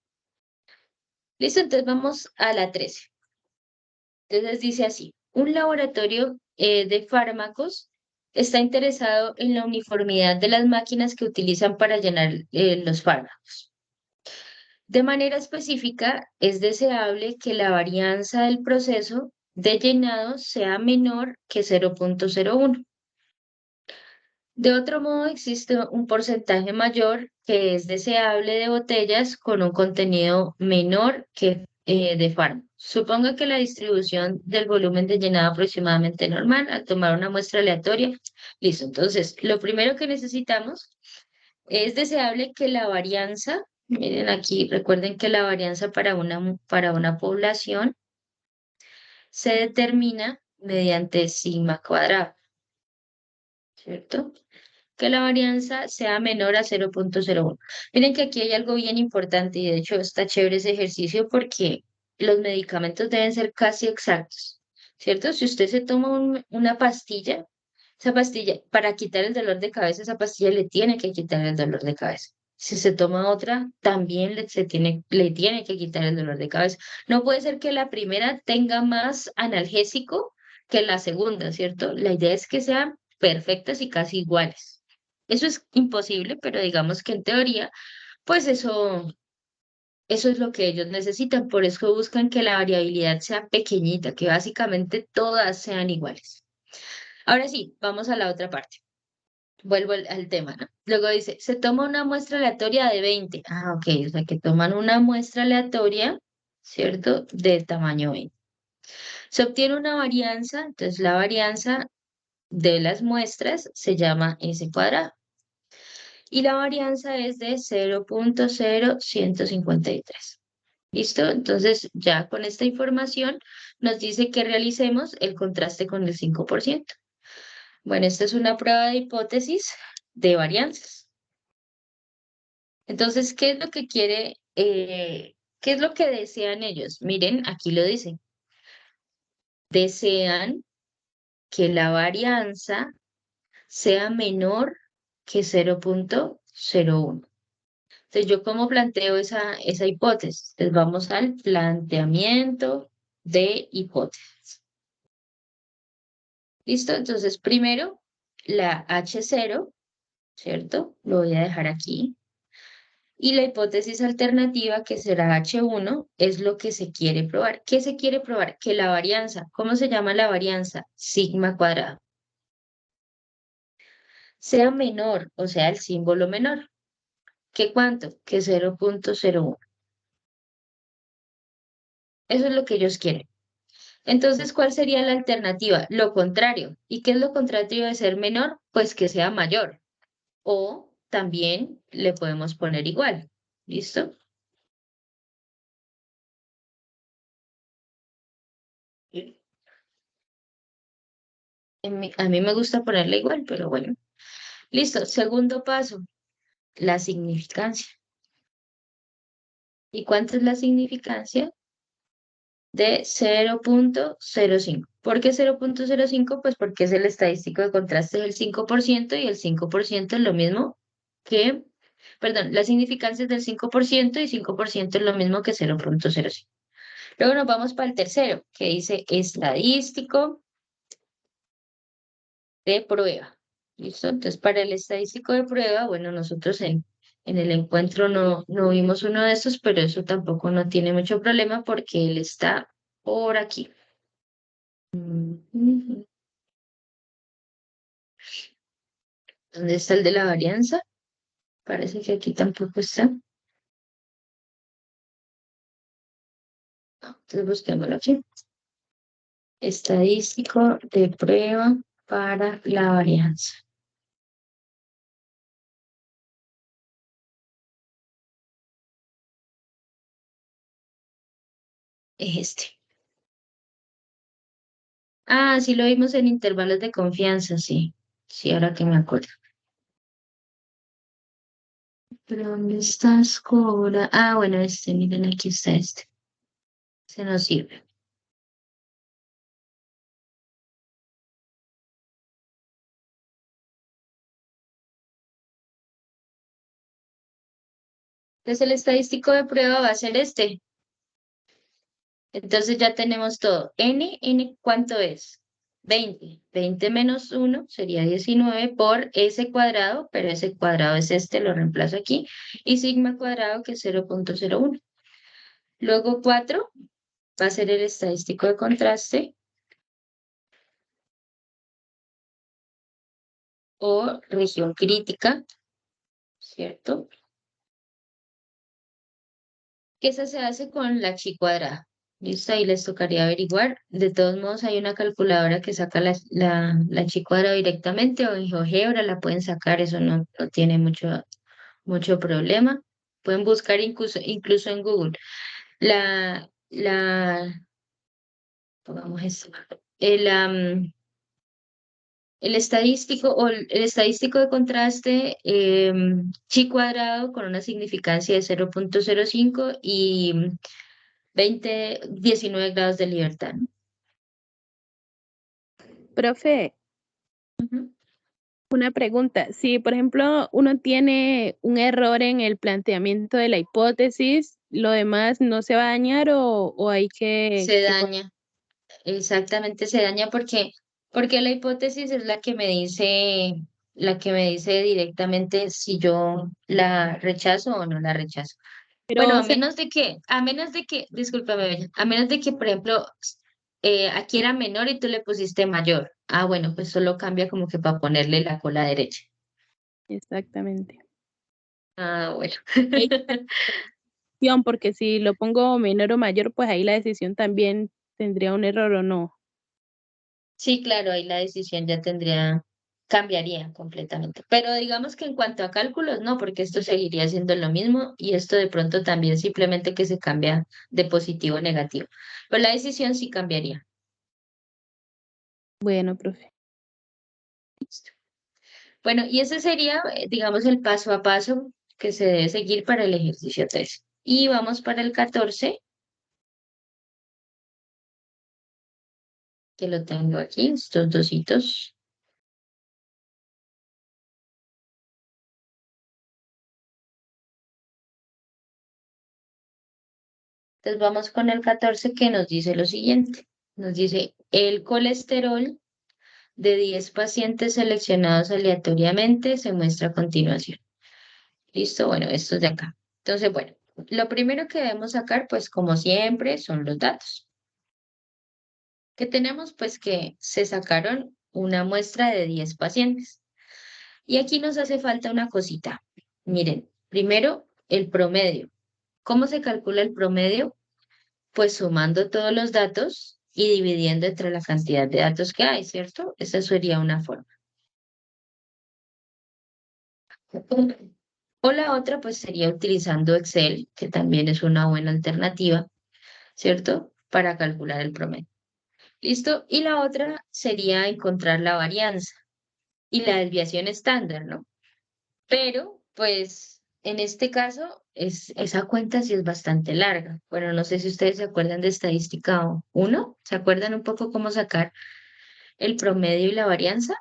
Listo, entonces vamos a la 13. Entonces dice así, un laboratorio de fármacos está interesado en la uniformidad de las máquinas que utilizan para llenar los fármacos. De manera específica, es deseable que la varianza del proceso de llenado sea menor que 0.01. De otro modo, existe un porcentaje mayor que es deseable de botellas con un contenido menor que de fármaco. Suponga que la distribución del volumen de llenado aproximadamente normal al tomar una muestra aleatoria. Listo, entonces, lo primero que necesitamos es deseable que la varianza, miren aquí, recuerden que la varianza para una población se determina mediante sigma cuadrado, ¿cierto? Que la varianza sea menor a 0.01. Miren que aquí hay algo bien importante y de hecho está chévere ese ejercicio porque los medicamentos deben ser casi exactos, ¿cierto? Si usted se toma una pastilla, esa pastilla, para quitar el dolor de cabeza, esa pastilla le tiene que quitar el dolor de cabeza. Si se toma otra, también le tiene que quitar el dolor de cabeza. No puede ser que la primera tenga más analgésico que la segunda, ¿cierto? La idea es que sean perfectas y casi iguales. Eso es imposible, pero digamos que en teoría, pues eso es lo que ellos necesitan. Por eso buscan que la variabilidad sea pequeñita, que básicamente todas sean iguales. Ahora sí, vamos a la otra parte. Vuelvo al tema, ¿no? Luego dice, se toma una muestra aleatoria de 20. Ah, ok, o sea que toman una muestra aleatoria, ¿cierto? De tamaño 20. Se obtiene una varianza, entonces la varianza de las muestras se llama S cuadrado. Y la varianza es de 0.0153. ¿Listo? Entonces, ya con esta información nos dice que realicemos el contraste con el 5%. Bueno, esta es una prueba de hipótesis de varianzas. Entonces, ¿qué es lo que qué es lo que desean ellos? Miren, aquí lo dicen. Desean que la varianza sea menor que 0.01. Entonces, ¿yo cómo planteo esa hipótesis? Entonces, vamos al planteamiento de hipótesis. ¿Listo? Entonces, primero, la H0, ¿cierto? Lo voy a dejar aquí. Y la hipótesis alternativa, que será H1, es lo que se quiere probar. ¿Qué se quiere probar? Que la varianza, ¿cómo se llama la varianza? Sigma cuadrado. Sea menor, o sea, el símbolo menor ¿Qué cuánto? Que 0.01. Eso es lo que ellos quieren. Entonces, ¿cuál sería la alternativa? Lo contrario. ¿Y qué es lo contrario de ser menor? Pues que sea mayor. O también le podemos poner igual. ¿Listo? A mí me gusta ponerle igual, pero bueno. Listo. Segundo paso, la significancia. ¿Y cuánto es la significancia? De 0.05. ¿Por qué 0.05? Pues porque es el estadístico de contraste del 5% y el 5% es lo mismo que, perdón, la significancia es del 5% y 5% es lo mismo que 0.05. Luego nos vamos para el tercero, que dice estadístico de prueba. ¿Listo? Entonces, para el estadístico de prueba, bueno, nosotros en el encuentro no vimos uno de estos, pero eso tampoco no tiene mucho problema porque él está por aquí. Ujú. ¿Dónde está el de la varianza? Parece que aquí tampoco está. No, entonces busquémoslo aquí. Estadístico de prueba para la varianza. Es este. Ah, sí lo vimos en intervalos de confianza, sí. Sí, ahora que me acuerdo. ¿Pero dónde estás, Cobra? Ah, bueno, este, miren, aquí está este. Se nos sirve. Entonces el estadístico de prueba va a ser este. Entonces ya tenemos todo. N, ¿cuánto es? 20. 20 menos 1 sería 19 por S cuadrado, pero S cuadrado es este, lo reemplazo aquí. Y sigma cuadrado, que es 0.01. Luego 4 va a ser el estadístico de contraste o región crítica, ¿cierto? Que esa se hace con la chi cuadrada. Listo, ahí les tocaría averiguar. De todos modos, hay una calculadora que saca la chi cuadrada directamente o en GeoGebra la pueden sacar, eso no tiene mucho problema. Pueden buscar incluso en Google. Pongamos esto. El, am, el estadístico o el estadístico de contraste chi cuadrado con una significancia de 0.05 y 19 grados de libertad, ¿no? Profe, Ujú. una pregunta. Si, por ejemplo, uno tiene un error en el planteamiento de la hipótesis, ¿lo demás no se va a dañar o hay Se que daña, exactamente se daña porque la hipótesis es la que me dice directamente si yo la rechazo o no la rechazo. Bueno, pero, o sea, discúlpame, Bella, a menos de que, por ejemplo, aquí era menor y tú le pusiste mayor. Ah, bueno, pues solo cambia como que para ponerle la cola derecha. exactamente. Ah, bueno. Ahí la decisión, porque si lo pongo menor o mayor, pues ahí la decisión también tendría un error o no. Sí, claro, ahí la decisión cambiaría completamente. Pero digamos que en cuanto a cálculos, no, porque esto seguiría siendo lo mismo y esto de pronto también simplemente que se cambia de positivo a negativo. Pero la decisión sí cambiaría. Bueno, profe. Listo. Bueno, y ese sería, digamos, el paso a paso que se debe seguir para el ejercicio 3. Y vamos para el 14, que lo tengo aquí, estos dositos. Entonces vamos con el 14 que nos dice lo siguiente. Nos dice, el colesterol de 10 pacientes seleccionados aleatoriamente se muestra a continuación. Listo, bueno, esto es de acá. Entonces, bueno, lo primero que debemos sacar, pues como siempre, son los datos. Que tenemos, pues que se sacaron una muestra de 10 pacientes. Y aquí nos hace falta una cosita. Miren, Primero, el promedio. ¿Cómo se calcula el promedio? Pues sumando todos los datos y dividiendo entre la cantidad de datos que hay, ¿cierto? Esa sería una forma. O la otra, pues sería utilizando Excel, que también es una buena alternativa, ¿cierto? Para calcular el promedio. ¿Listo? Y la otra sería encontrar la varianza y la desviación estándar, ¿no? Pero, pues, en este caso, esa cuenta sí es bastante larga. Bueno, no sé si ustedes se acuerdan de estadística 1, ¿se acuerdan un poco cómo sacar el promedio y la varianza?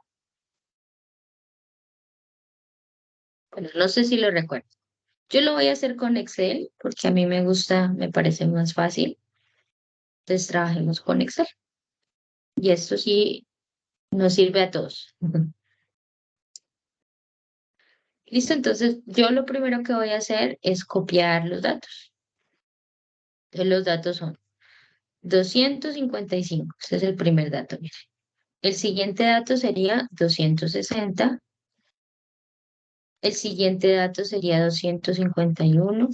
Bueno, no sé si lo recuerdan. Yo lo voy a hacer con Excel porque a mí me gusta, me parece más fácil. Entonces, trabajemos con Excel. Y esto sí nos sirve a todos. Listo, entonces yo lo primero que voy a hacer es copiar los datos. Entonces, los datos son 255. Este es el primer dato, mire. El siguiente dato sería 260. El siguiente dato sería 251.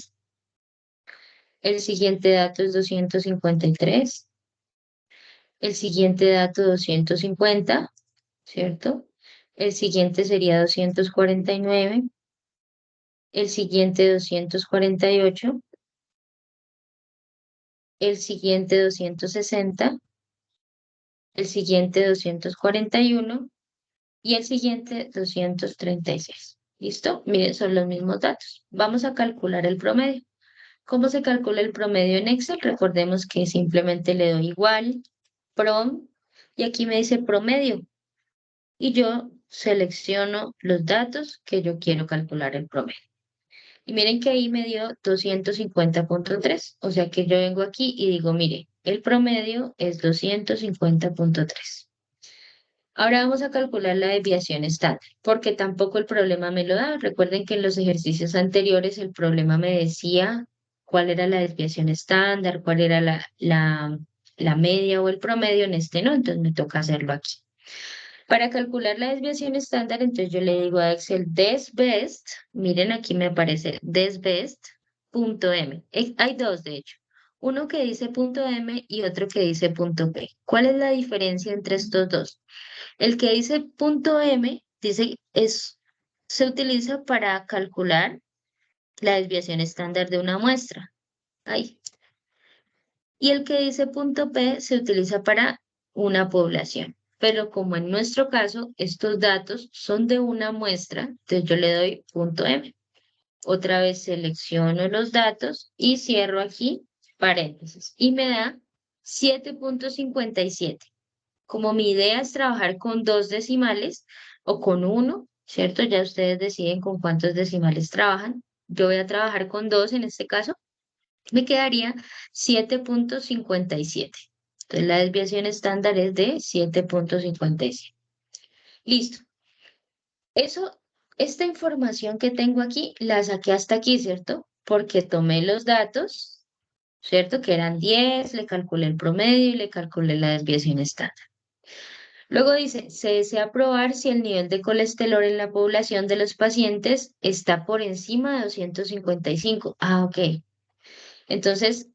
El siguiente dato es 253. El siguiente dato 250, ¿cierto? El siguiente sería 249. El siguiente 248. El siguiente 260. El siguiente 241 y el siguiente 236. ¿Listo? Miren, son los mismos datos. Vamos a calcular el promedio. ¿Cómo se calcula el promedio en Excel? Recordemos que simplemente le doy igual, prom, y aquí me dice promedio. Y yo selecciono los datos que yo quiero calcular el promedio. Y miren que ahí me dio 250.3. O sea que yo vengo aquí y digo, mire, el promedio es 250.3. Ahora vamos a calcular la desviación estándar, porque tampoco el problema me lo da. Recuerden que en los ejercicios anteriores el problema me decía cuál era la desviación estándar, cuál era la media o el promedio, en este no, entonces me toca hacerlo aquí. Para calcular la desviación estándar, entonces yo le digo a Excel desbest, miren aquí me aparece desbest.m. Hay dos, de hecho. Uno que dice .m y otro que dice .p. ¿Cuál es la diferencia entre estos dos? El que dice .m se utiliza para calcular la desviación estándar de una muestra. Ahí. Y el que dice .p se utiliza para una población. Pero como en nuestro caso estos datos son de una muestra, entonces yo le doy .m. Otra vez selecciono los datos y cierro aquí paréntesis. Y me da 7.57. Como mi idea es trabajar con 2 decimales o con 1, ¿cierto? Ya ustedes deciden con cuántos decimales trabajan. Yo voy a trabajar con 2 en este caso. Me quedaría 7.57. Entonces la desviación estándar es de 7.57. Listo. Esta información que tengo aquí, la saqué hasta aquí, ¿cierto? Porque tomé los datos, ¿cierto? Que eran 10, le calculé el promedio y le calculé la desviación estándar. Luego dice, se desea probar si el nivel de colesterol en la población de los pacientes está por encima de 255. Ah, ok. Entonces,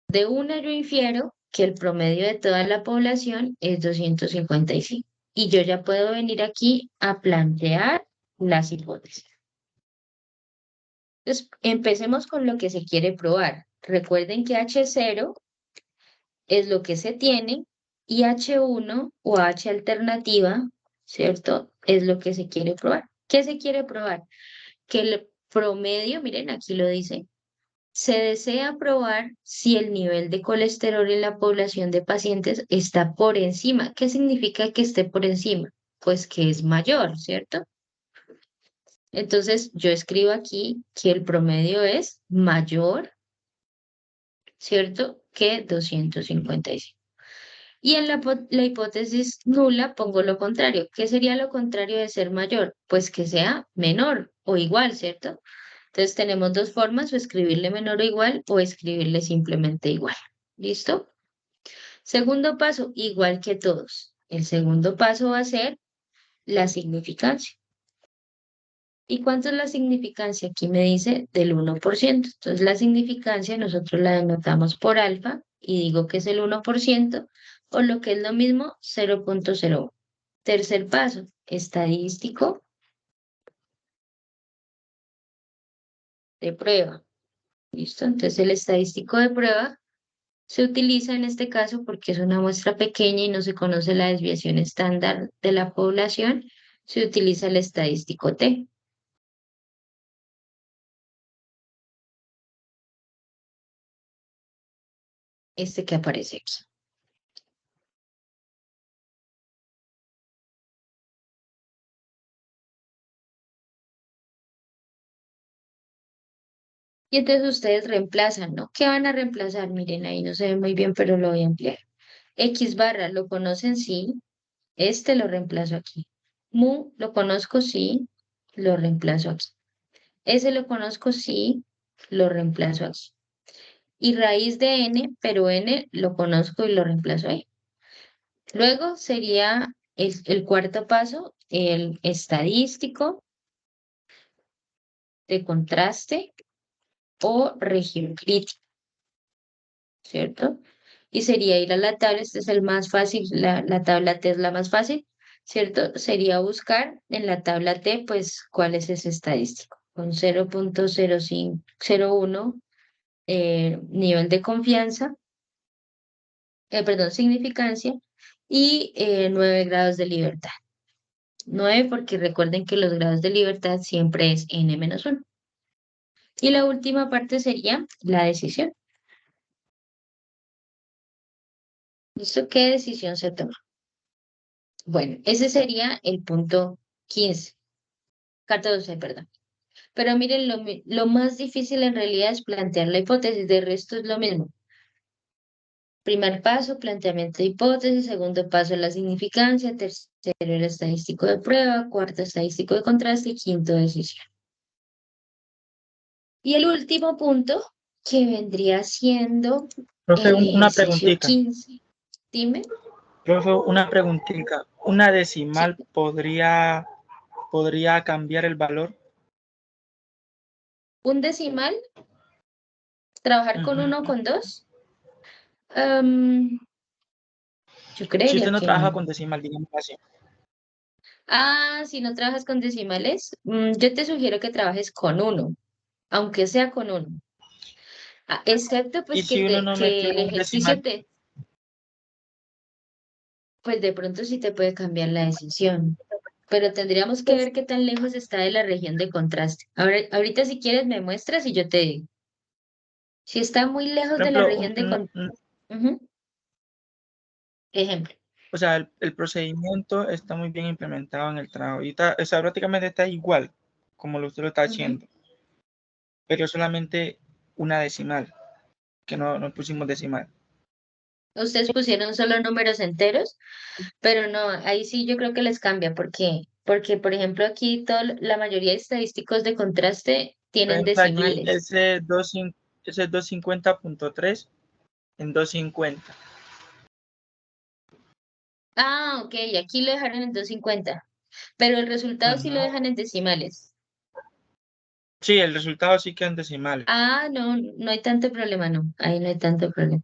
de una yo infiero que el promedio de toda la población es 255. Y yo ya puedo venir aquí a plantear las hipótesis. Entonces, empecemos con lo que se quiere probar. Recuerden que H0 es lo que se tiene y H1 o H alternativa, ¿cierto? Es lo que se quiere probar. ¿Qué se quiere probar? Que el promedio, miren, aquí lo dice, se desea probar si el nivel de colesterol en la población de pacientes está por encima. ¿Qué significa que esté por encima? Pues que es mayor, ¿cierto? Entonces, yo escribo aquí que el promedio es mayor, ¿cierto? Que 255. Y en la hipótesis nula pongo lo contrario. ¿Qué sería lo contrario de ser mayor? Pues que sea menor o igual, ¿cierto? Entonces tenemos dos formas, o escribirle menor o igual o escribirle simplemente igual. ¿Listo? Segundo paso, igual que todos. El segundo paso va a ser la significancia. ¿Y cuánto es la significancia? Aquí me dice del 1%. Entonces la significancia nosotros la denotamos por alfa y digo que es el 1% o lo que es lo mismo 0.01. Tercer paso, estadístico de prueba. ¿Listo? Entonces el estadístico de prueba se utiliza en este caso porque es una muestra pequeña y no se conoce la desviación estándar de la población. Se utiliza el estadístico T. Este que aparece aquí. Y entonces ustedes reemplazan, ¿no? ¿Qué van a reemplazar? Miren, ahí no se ve muy bien, pero lo voy a ampliar. X barra, ¿lo conocen? Sí. Este lo reemplazo aquí. Mu, ¿lo conozco? Sí. Lo reemplazo aquí. Ese lo conozco, sí. Lo reemplazo aquí. Y raíz de n, pero n lo conozco y lo reemplazo ahí. Luego sería el cuarto paso, el estadístico de contraste o región crítica, ¿cierto? Y sería ir a la tabla, este es el más fácil, la tabla T es la más fácil, ¿cierto? Sería buscar en la tabla T, pues, cuál es ese estadístico, con 0.0501 nivel de confianza, perdón, significancia, y 9 grados de libertad. 9 porque recuerden que los grados de libertad siempre es n-1. Y la última parte sería la decisión. ¿Listo? ¿Qué decisión se toma? Bueno, ese sería el punto 15, 14, perdón. Pero miren, lo más difícil en realidad es plantear la hipótesis, de resto es lo mismo. Primer paso, planteamiento de hipótesis, segundo paso, la significancia, tercero, el estadístico de prueba, cuarto, estadístico de contraste y quinto, decisión. Y el último punto, que vendría siendo Profe, el una ejercicio preguntita. 15. Dime. Profe, una preguntita. ¿Una decimal Sí. podría cambiar el valor? ¿Un decimal? ¿Trabajar con Ujú. 1 o con 2? Yo Si usted creería no que trabaja no. con decimal, digamos así. Ah, si no trabajas con decimales, yo te sugiero que trabajes con 1, aunque sea con 1. Excepto Y pues si uno no que metió el un ejercicio decimal, pues de pronto sí te puede cambiar la decisión. Pero tendríamos que ver qué tan lejos está de la región de contraste. Ahora, ahorita si quieres me muestras y yo te digo. Si está muy lejos por de la ejemplo, región de contraste. Ejemplo. o sea, el procedimiento está muy bien implementado en el trabajo. Y está, o sea, prácticamente está igual como usted lo está Ujú. haciendo, pero solamente una decimal, que no pusimos decimal. Ustedes pusieron solo números enteros, pero no, ahí sí yo creo que les cambia. ¿Por qué? Porque, por ejemplo, aquí la mayoría de estadísticos de contraste Por tienen ejemplo, aquí decimales. ese 250.3 en 250. Ah, ok, aquí lo dejaron en 250, pero el resultado sí lo Ujú. dejan en decimales. Sí, el resultado sí queda en decimales. Ah, no, no hay tanto problema, no, ahí no hay tanto problema.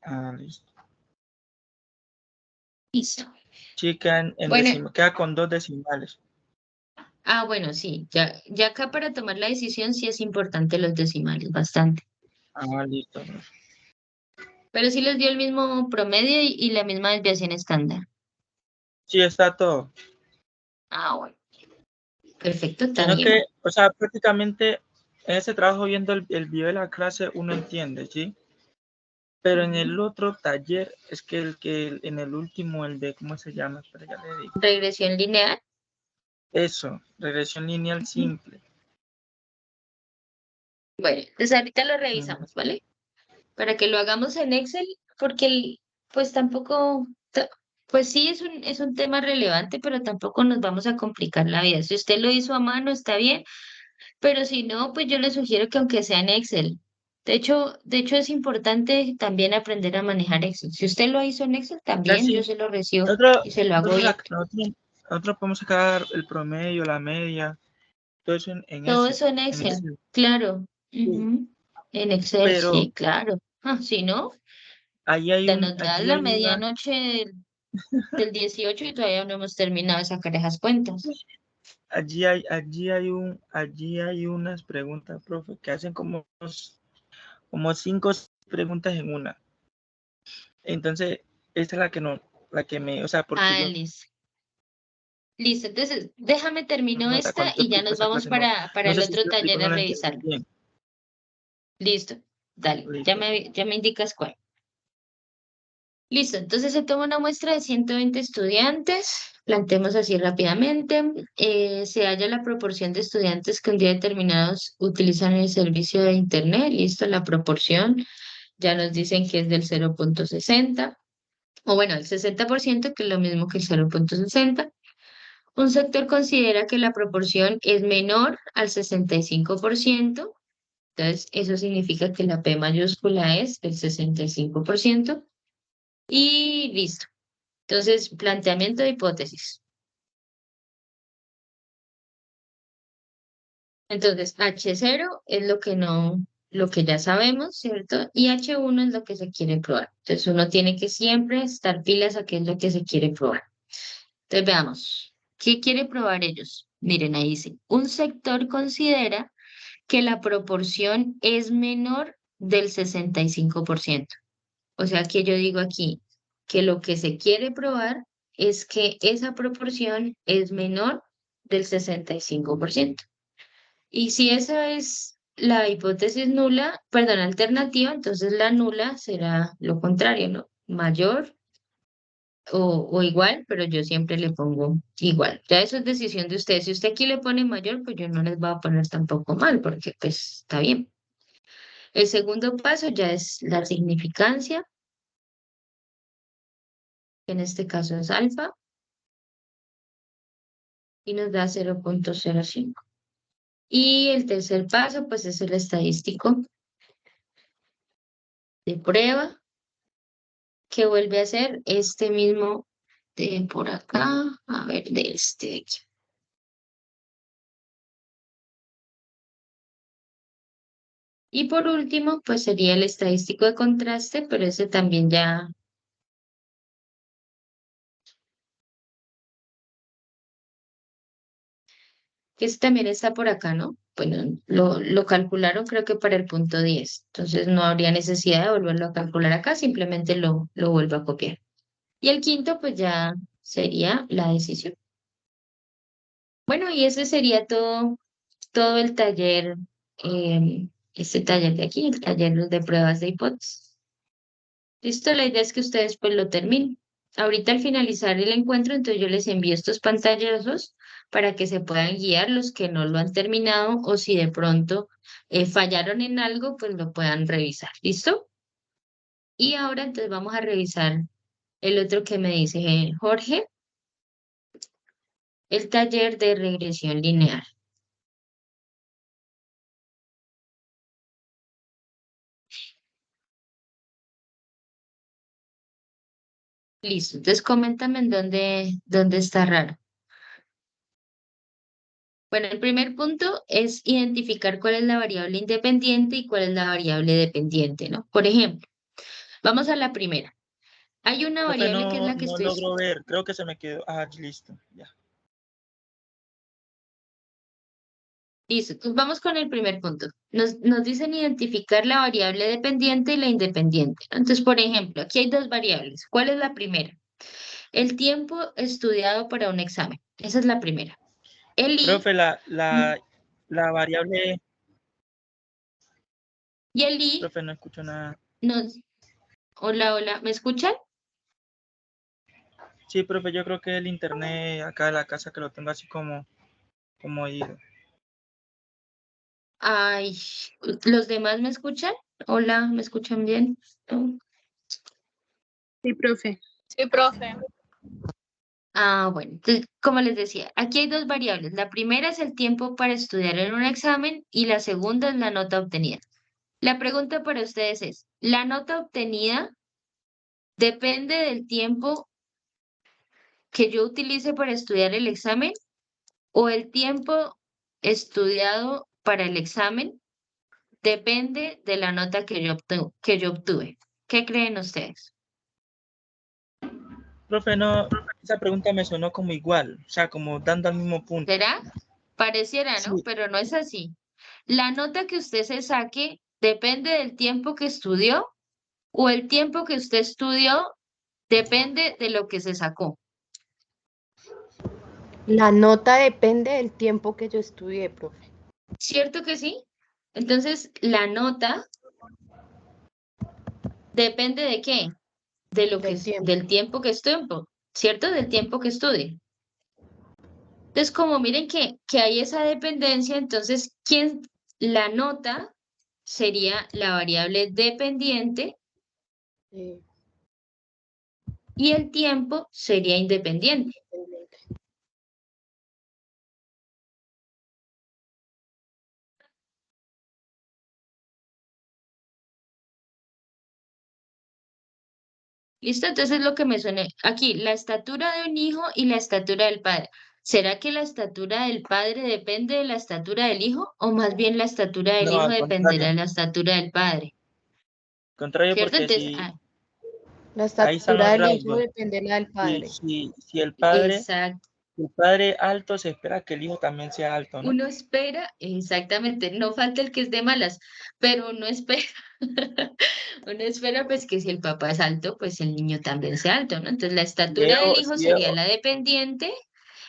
Ah, listo. Listo. Sí, queda en Bueno, queda con dos decimales. bueno, sí, ya acá para tomar la decisión sí es importante los decimales, bastante. Ah, listo. Pero sí les dio el mismo promedio y la misma desviación estándar. Sí, está todo. Ah, bueno, perfecto, está Sino bien. que, o sea, prácticamente en ese trabajo viendo el video de la clase uno entiende, ¿sí? Pero en el Ujú. otro taller es que en el último, el de, ¿cómo se llama? Espera, ya le digo. Regresión lineal. Eso, regresión lineal Ujú. simple. Bueno, entonces ahorita lo Mm, revisamos, ¿vale? Para que lo hagamos en Excel, porque pues tampoco, pues sí es un tema relevante, pero tampoco nos vamos a complicar la vida. Si usted lo hizo a mano, está bien, pero si no, pues yo le sugiero que aunque sea en Excel. De hecho es importante también aprender a manejar Excel. Si usted lo hizo en Excel, también yo Casi, se lo recibo nosotros, y se lo hago nosotros, bien. nosotros podemos sacar el promedio, la media, todo eso en Todo Excel, eso en en Excel, Excel. claro. Sí, Ujú. En Excel, pero sí, claro. Si no, nos da allí la hay una, medianoche del 18 y todavía no hemos terminado de sacar esas cuentas. allí hay unas preguntas, profe, que hacen como 5 preguntas en una. Entonces, esta es la que me, o sea, porque yo Listo. Listo, entonces déjame termino no, o sea, esta cuando yo y ya explico nos esa vamos clase, no, para no el sé si otro estoy taller explicando, a no la entiendo revisarlo. bien. Listo, dale, Listo. ya me indicas cuál. Listo, entonces se toma una muestra de 120 estudiantes, planteemos así rápidamente, se halla la proporción de estudiantes que un día determinados utilizan el servicio de Internet, listo, la proporción, ya nos dicen que es del 0,60, o bueno, el 60%, que es lo mismo que el 0,60. Un sector considera que la proporción es menor al 65%, entonces eso significa que la P mayúscula es del 65%, y listo. Entonces, planteamiento de hipótesis. Entonces, H0 es lo que ya sabemos, ¿cierto? Y H1 es lo que se quiere probar. Entonces, uno tiene que siempre estar pilas a qué es lo que se quiere probar. Entonces, veamos. ¿Qué quiere probar ellos? Miren, ahí dice, un sector considera que la proporción es menor del 65%. O sea que yo digo aquí que lo que se quiere probar es que esa proporción es menor del 65%. Y si esa es la hipótesis nula, perdón, alternativa, entonces la nula será lo contrario, ¿no? Mayor o igual, pero yo siempre le pongo igual. Ya eso es decisión de ustedes. Si usted aquí le pone mayor, pues yo no les voy a poner tampoco mal, porque pues está bien. El segundo paso ya es la significancia, que en este caso es alfa, y nos da 0,05. Y el tercer paso, pues es el estadístico de prueba, que vuelve a ser este mismo de por acá, a ver, de este de aquí. Y por último, pues sería el estadístico de contraste, pero ese también ya, que ese también está por acá, ¿no? Bueno, lo calcularon creo que para el punto 10, entonces no habría necesidad de volverlo a calcular acá, simplemente lo vuelvo a copiar. Y el quinto, pues ya sería la decisión. Bueno, y ese sería todo el taller, este taller de aquí, el taller de pruebas de hipótesis. Listo, la idea es que ustedes pues lo terminen. Ahorita al finalizar el encuentro, entonces yo les envío estos pantallazos para que se puedan guiar los que no lo han terminado o si de pronto fallaron en algo, pues lo puedan revisar. ¿Listo? Y ahora entonces vamos a revisar el otro que me dice Jorge, el taller de regresión lineal. Listo, entonces coméntame en dónde está raro. Bueno, el primer punto es identificar cuál es la variable independiente y cuál es la variable dependiente, ¿no? Por ejemplo, vamos a la primera. Hay una Profe, variable que es la que no estoy... logro ver, creo que se me quedó. Listo, ya. Listo, entonces vamos con el primer punto. Nos dicen identificar la variable dependiente y la independiente, ¿no? Entonces, por ejemplo, aquí hay dos variables. ¿Cuál es la primera? El tiempo estudiado para un examen. Esa es la primera. El I, Profe, la variable, y el I profe, no escucho nada. nos... Hola, hola, ¿me escuchan? Sí, profe, yo creo que el internet acá de la casa que lo tengo así como ido. Ay, ¿los demás me escuchan? Hola, ¿me escuchan bien? ¿No? Sí, profe. Sí, profe. Bueno, entonces, como les decía, aquí hay dos variables. La primera es el tiempo para estudiar en un examen y la segunda es la nota obtenida. La pregunta para ustedes es, ¿la nota obtenida depende del tiempo que yo utilice para estudiar el examen o el tiempo estudiado para el examen depende de la nota que yo obtuve. ¿Qué creen ustedes? Profe, no, esa pregunta me sonó como igual, o sea, como dando al mismo punto. ¿Será? Pareciera, ¿no? Sí, Pero no es así. La nota que usted se saque depende del tiempo que estudió o el tiempo que usted estudió depende de lo que se sacó. La nota depende del tiempo que yo estudié, profe. ¿Cierto que sí? Entonces, la nota depende de qué? De lo que Del tiempo. del tiempo que estudie, ¿cierto? Del tiempo que estudie. Entonces, como miren que hay esa dependencia, entonces, la nota sería la variable dependiente Sí, y el tiempo sería independiente. dependiente. ¿Listo? Entonces, lo que me suena aquí, la estatura de un hijo y la estatura del padre. ¿Será que la estatura del padre depende de la estatura del hijo o más bien la estatura del no, hijo al dependerá contrario. de la estatura del padre? Contrario, ¿Cierto? porque Entonces, si La ahí están estatura los del hijo rasgos. depende de la del Si, padre. si exacto. el padre alto, se espera que el hijo también sea alto, ¿no? Uno espera, exactamente, no falta el que es de malas, pero uno espera, uno espera pues que si el papá es alto, pues el niño también sea alto, ¿no? Entonces la estatura del hijo Si es, sería la dependiente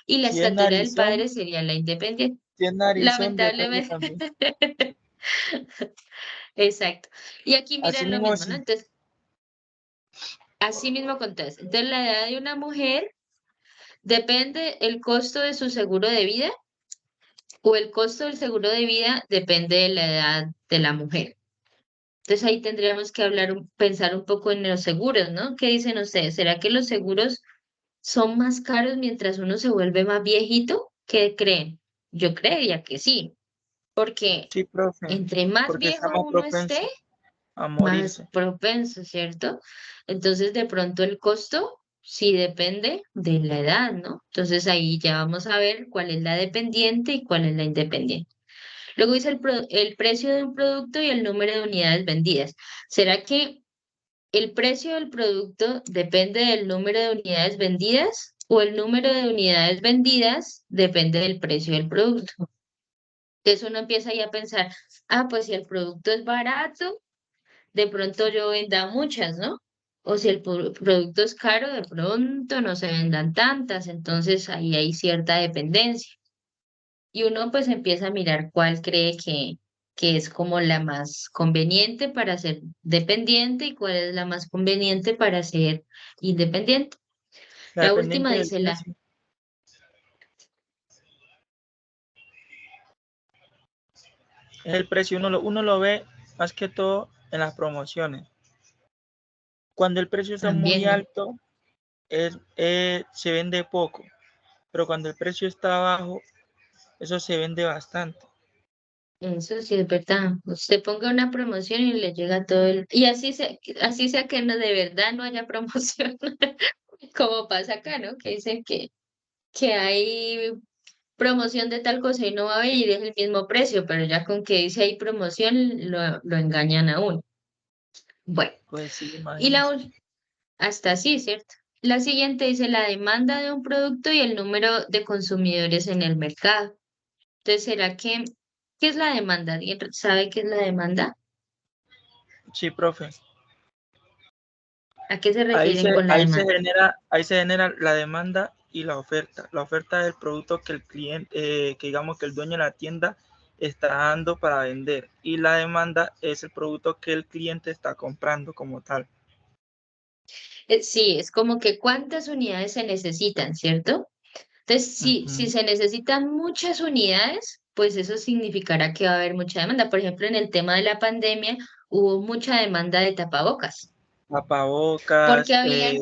y la si es estatura del narizón, padre sería la independiente. si es narizón, depende Lamentablemente, también. exacto. Y aquí Así miran lo mismo, mismo, ¿no? sí. Entonces, así mismo contás. Entonces la edad de una mujer depende el costo de su seguro de vida o el costo del seguro de vida depende de la edad de la mujer. Entonces ahí tendríamos que pensar un poco en los seguros, ¿no? ¿Qué dicen ustedes? ¿Será que los seguros son más caros mientras uno se vuelve más viejito? ¿Qué creen? Yo creería que sí, porque Sí, profe, entre más porque está viejo más uno esté, propenso a más morirse. propenso, ¿cierto? Entonces de pronto el costo sí depende de la edad, ¿no? Entonces ahí ya vamos a ver cuál es la dependiente y cuál es la independiente. Luego dice el precio de un producto y el número de unidades vendidas. ¿Será que el precio del producto depende del número de unidades vendidas o el número de unidades vendidas depende del precio del producto? Entonces uno empieza ahí a pensar, pues si el producto es barato, de pronto yo venda muchas, ¿no? O si el producto es caro, de pronto no se vendan tantas, entonces ahí hay cierta dependencia. Y uno pues empieza a mirar cuál cree que es como la más conveniente para ser dependiente y cuál es la más conveniente para ser independiente. La La última dependiente del dice precio. Es el precio, uno lo ve más que todo en las promociones. Cuando el precio está muy también, ¿no? alto, se vende poco, pero cuando el precio está bajo, eso se vende bastante. Eso sí es verdad. Usted ponga una promoción y le llega todo el... Y así sea que no, de verdad no haya promoción, como pasa acá, ¿no? Que dicen que hay promoción de tal cosa y no va a ir, es el mismo precio, pero ya con que dice hay promoción, lo engañan a uno. Bueno, Pues sí, y imagínense. hasta así, ¿cierto? La siguiente dice la demanda de un producto y el número de consumidores en el mercado. Entonces, qué es la demanda? ¿Alguien sabe qué es la demanda? Sí, profe. ¿A qué se refieren con la demanda? Ahí se genera la demanda y la oferta. La oferta es el producto que el cliente, que digamos que el dueño de la tienda está dando para vender. Y la demanda es el producto que el cliente está comprando como tal. Sí, es como que cuántas unidades se necesitan, ¿cierto? Entonces, si Ujú. se necesitan muchas unidades, pues eso significará que va a haber mucha demanda. Por ejemplo, en el tema de la pandemia hubo mucha demanda de tapabocas, porque Tapabocas, habían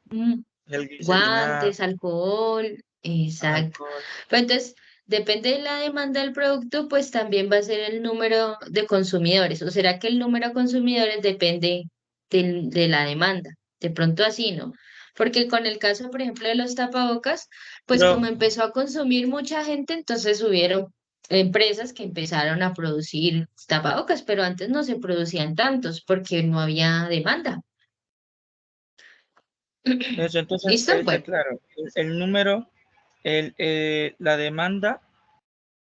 mm, gel glicerina, guantes, alcohol, exacto. alcohol. Pero entonces, depende de la demanda del producto, pues también va a ser el número de consumidores. ¿O será que el número de consumidores depende de la demanda? De pronto así, ¿no? Porque con el caso, por ejemplo, de los tapabocas, pues Pero, como empezó a consumir mucha gente, entonces subieron. empresas que empezaron a producir tapabocas, pero antes no se producían tantos porque no había demanda. Eso, entonces, ¿Listo? Bueno, claro, el número, la demanda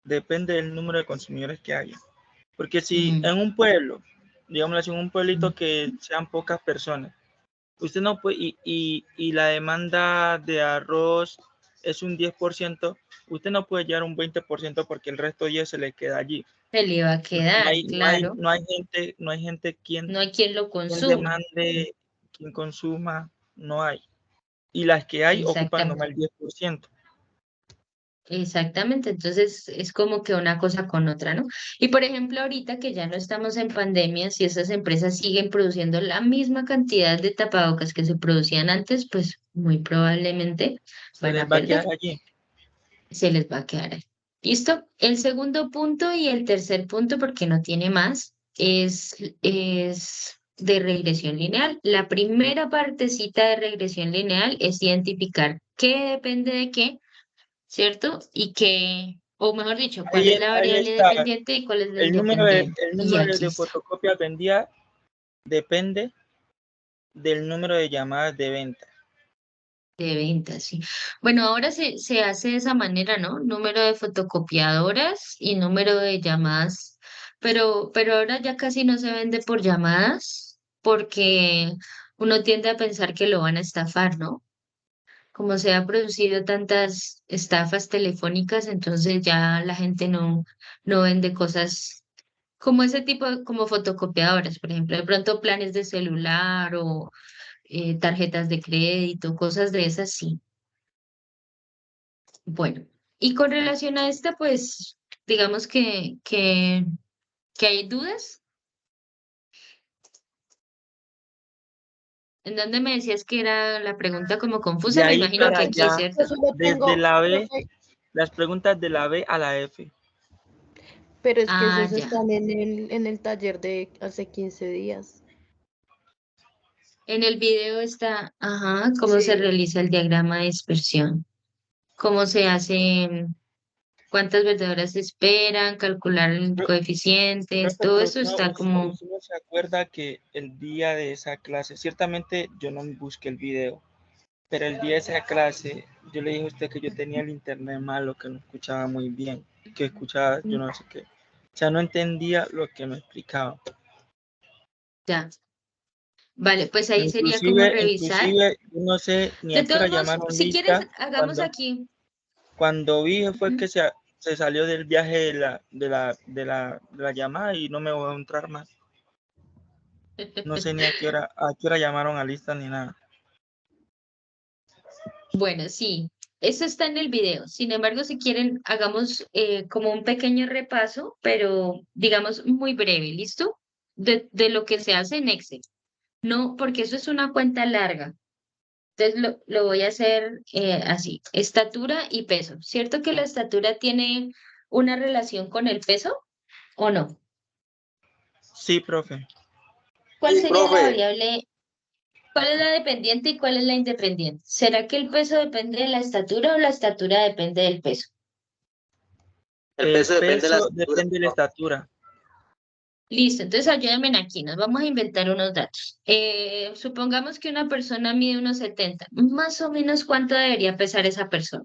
depende del número de consumidores que haya. Porque si en un pueblo, digámoslo así, en un pueblito que sean pocas personas, usted no puede, y la demanda de arroz es un 10%, usted no puede llegar a un 20% porque el resto 10 se le queda allí. se le va a quedar, claro. No hay gente No hay quien lo quien consuma. demande, quien consuma, no hay. Y las que hay ocupan nomás el 10%. Exactamente, entonces es como que una cosa con otra, ¿no? Y por ejemplo, ahorita que ya no estamos en pandemia, si esas empresas siguen produciendo la misma cantidad de tapabocas que se producían antes, pues muy probablemente Se van les a va a quedar perder, allí. se les va a quedar ahí. ¿Listo? El segundo punto y el tercer punto, porque no tiene más, es de regresión lineal. La primera partecita de regresión lineal es identificar qué depende de qué, ¿cierto? Y que, o mejor dicho, cuál es la Ahí variable está. dependiente y cuál es la El número independiente. Y aquí de está, fotocopias vendidas depende del número de llamadas de venta. de venta, sí. Bueno, ahora se hace de esa manera, ¿no? Número de fotocopiadoras y número de llamadas, pero ahora ya casi no se vende por llamadas porque uno tiende a pensar que lo van a estafar, ¿no? Como se han producido tantas estafas telefónicas, entonces ya la gente no vende cosas como ese tipo, como fotocopiadoras, por ejemplo, de pronto planes de celular o tarjetas de crédito, cosas de esas, sí. Bueno, y con relación a esta, pues, digamos que hay dudas. ¿En dónde me decías que era la pregunta como De confusa? Me ahí imagino para que aquí, allá, ¿cierto? Yo solo desde tengo, la B, profe, las preguntas de la B a la F. pero es que Ah, esos ya. están en el taller de hace 15 días. En el video está, ajá, cómo se Sí. realiza el diagrama de dispersión, cómo se hace, cuántas vertedoras se esperan, calcular el coeficiente, Profe, todo pero eso está como, usted no se acuerda que el día de esa clase, ciertamente yo no busqué el video, pero el día de esa clase yo le dije a usted que yo tenía el internet malo, que no escuchaba muy bien, que escuchaba yo no sé qué. O sea, no entendía lo que me explicaba. ya. Vale, pues ahí sería como revisar. Inclusive, yo no sé ni De a qué hora todos modos, llamaron si quieres, lista. hagamos aquí. Cuando vi fue Ujú. que se salió del viaje de la llamada y no me voy a entrar más. No sé ni a qué hora llamaron a lista ni nada. Bueno, sí, eso está en el video. Sin embargo, si quieren, hagamos como un pequeño repaso, pero digamos muy breve, ¿listo? De lo que se hace en Excel. No, porque eso es una cuenta larga. Entonces lo voy a hacer así, estatura y peso. ¿Cierto que la estatura tiene una relación con el peso o no? Sí, profe. ¿Cuál sería la variable? ¿Cuál es la dependiente y cuál es la independiente? ¿Será que el peso depende de la estatura o la estatura depende del peso? El peso depende de la estatura. Listo, entonces ayúdenme aquí, nos vamos a inventar unos datos. Supongamos que una persona mide unos 70, más o menos cuánto debería pesar esa persona.